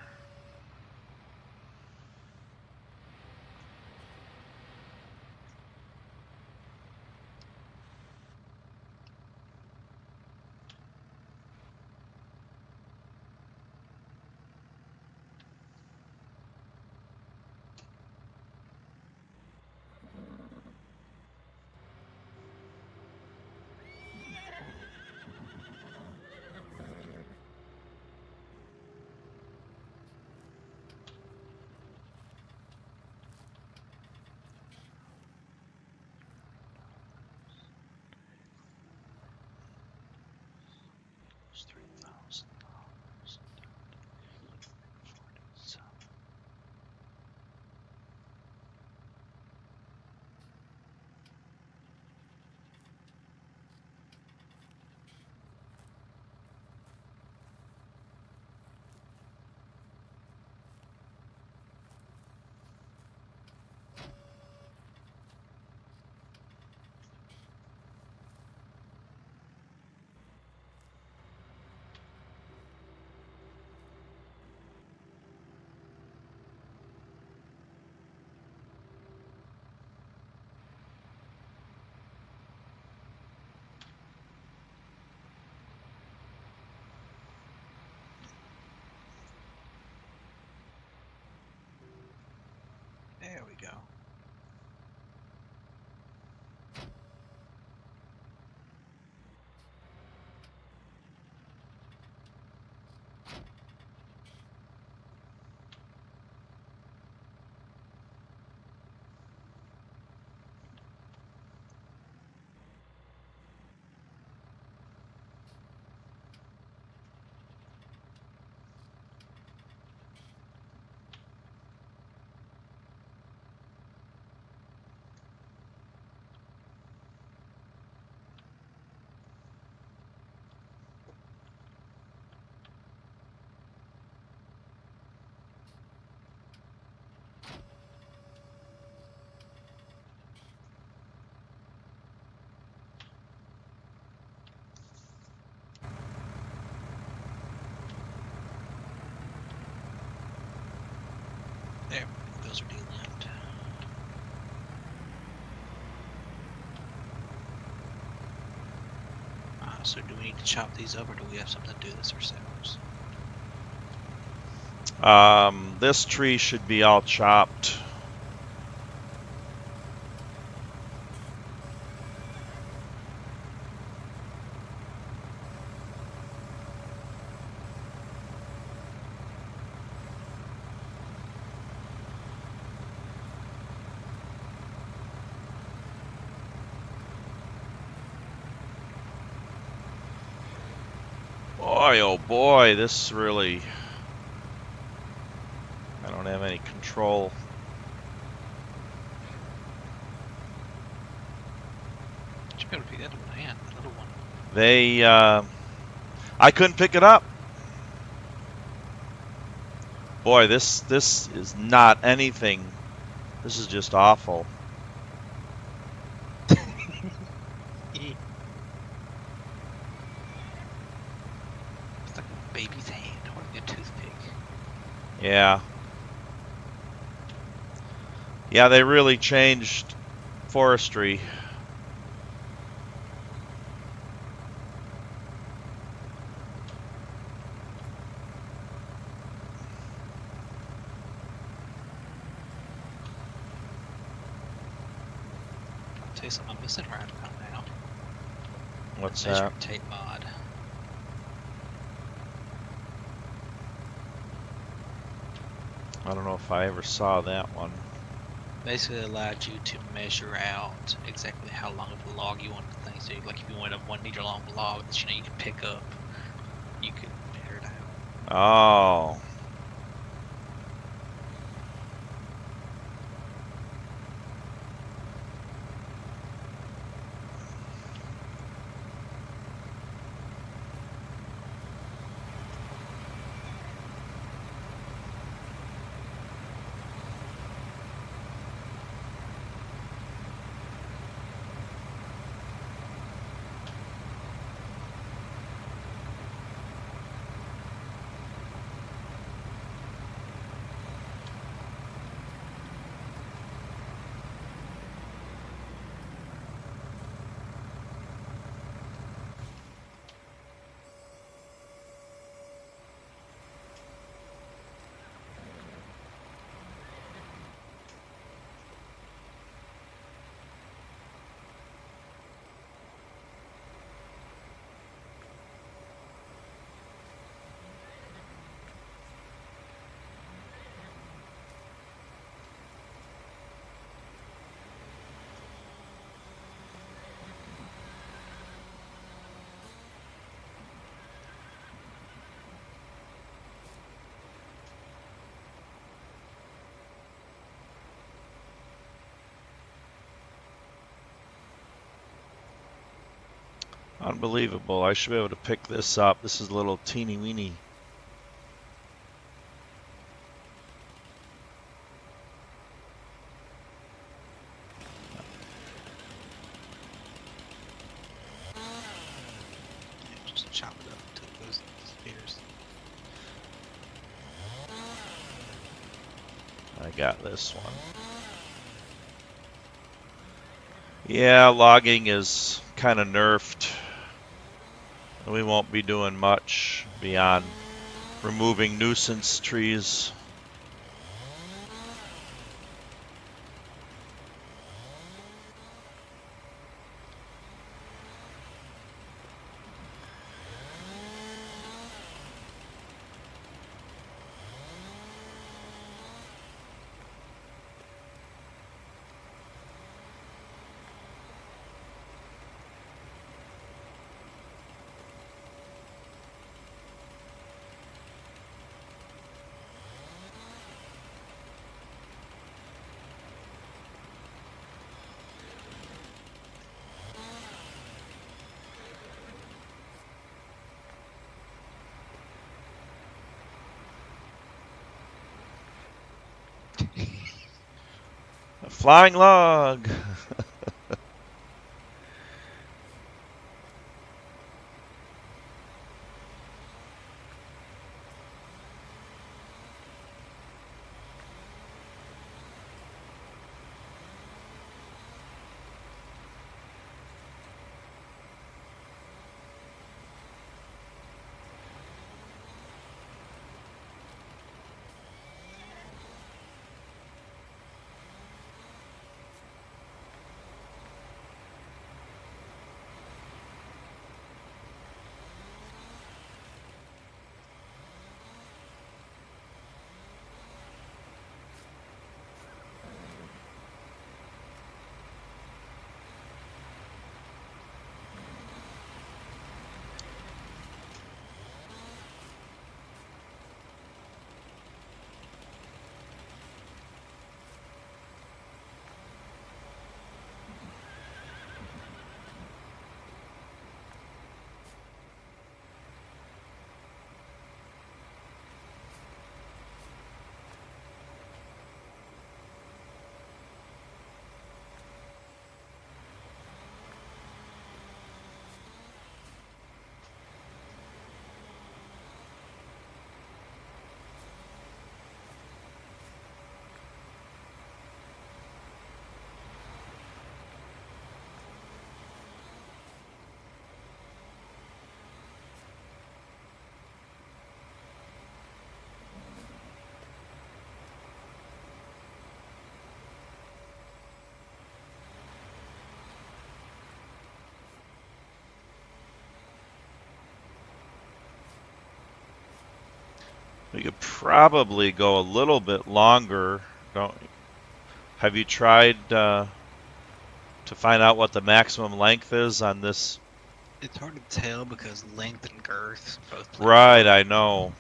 There we go. There, those are delinked. So do we need to chop these up, or do we have something to do this ourselves? This tree should be all chopped. Boy, oh boy, this really... I don't have any control. You should be able to pick that one and the little one. They, I couldn't pick it up. Boy, this is not anything. This is just awful. It's like a baby's hand holding a toothpick. Yeah. Yeah, they really changed forestry. I'll tell you something I'm missing right about now. What's Measuring that? tape mod. I don't know if I ever saw that one. Basically allowed you to measure out exactly how long of a log you wanted the thing. So, like, if you wanted a 1 meter long log that you could pick up, you could measure it out. Oh. Unbelievable. I should be able to pick this up. This is a little teeny weeny. Yeah, just chop it up until it goes disappears. I got this one. Yeah, logging is kind of nerfed. We won't be doing much beyond removing nuisance trees. A flying log. We could probably go a little bit longer. Don't have you tried to find out what the maximum length is on this? It's hard to tell because length and girth both play a Right, role. I know.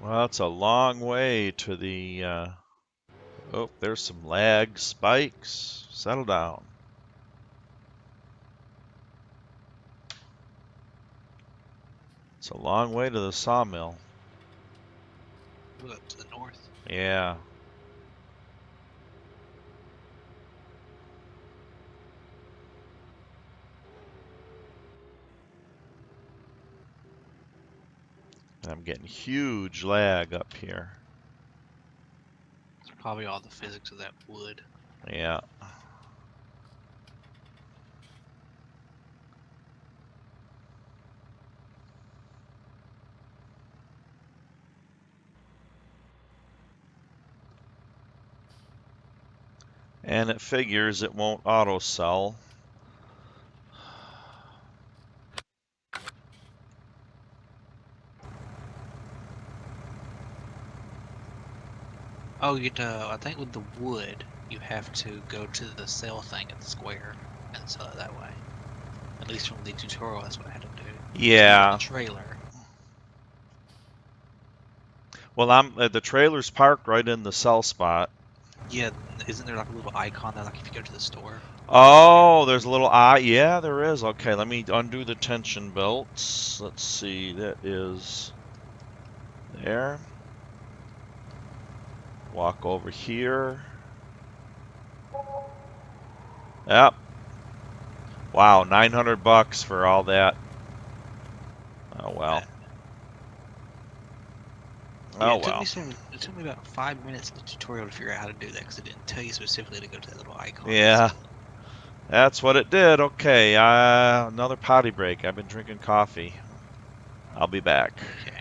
Well, it's a long way to the. Oh, there's some lag spikes. Settle down. It's a long way to the sawmill. Ooh, up to the north. Yeah. I'm getting huge lag up here. It's probably all the physics of that wood. Yeah. And it figures it won't auto sell. Oh, I think with the wood, you have to go to the sell thing at the square and sell it that way. At least from the tutorial, that's what I had to do. So I'm on the Yeah. trailer. Well, I'm the trailer's parked right in the sell spot. Yeah, isn't there like a little icon there, like if you go to the store? Oh, there's a little eye. Yeah, there is. Okay, let me undo the tension belts. Let's see. That is there. Walk over here. Yep. Wow, 900 bucks for all that. Oh well. Yeah, Oh well. it took me about 5 minutes in the tutorial to figure out how to do that because it didn't tell you specifically to go to that little icon. Yeah, that's what it did. Okay, another potty break. I've been drinking coffee. I'll be back. Okay.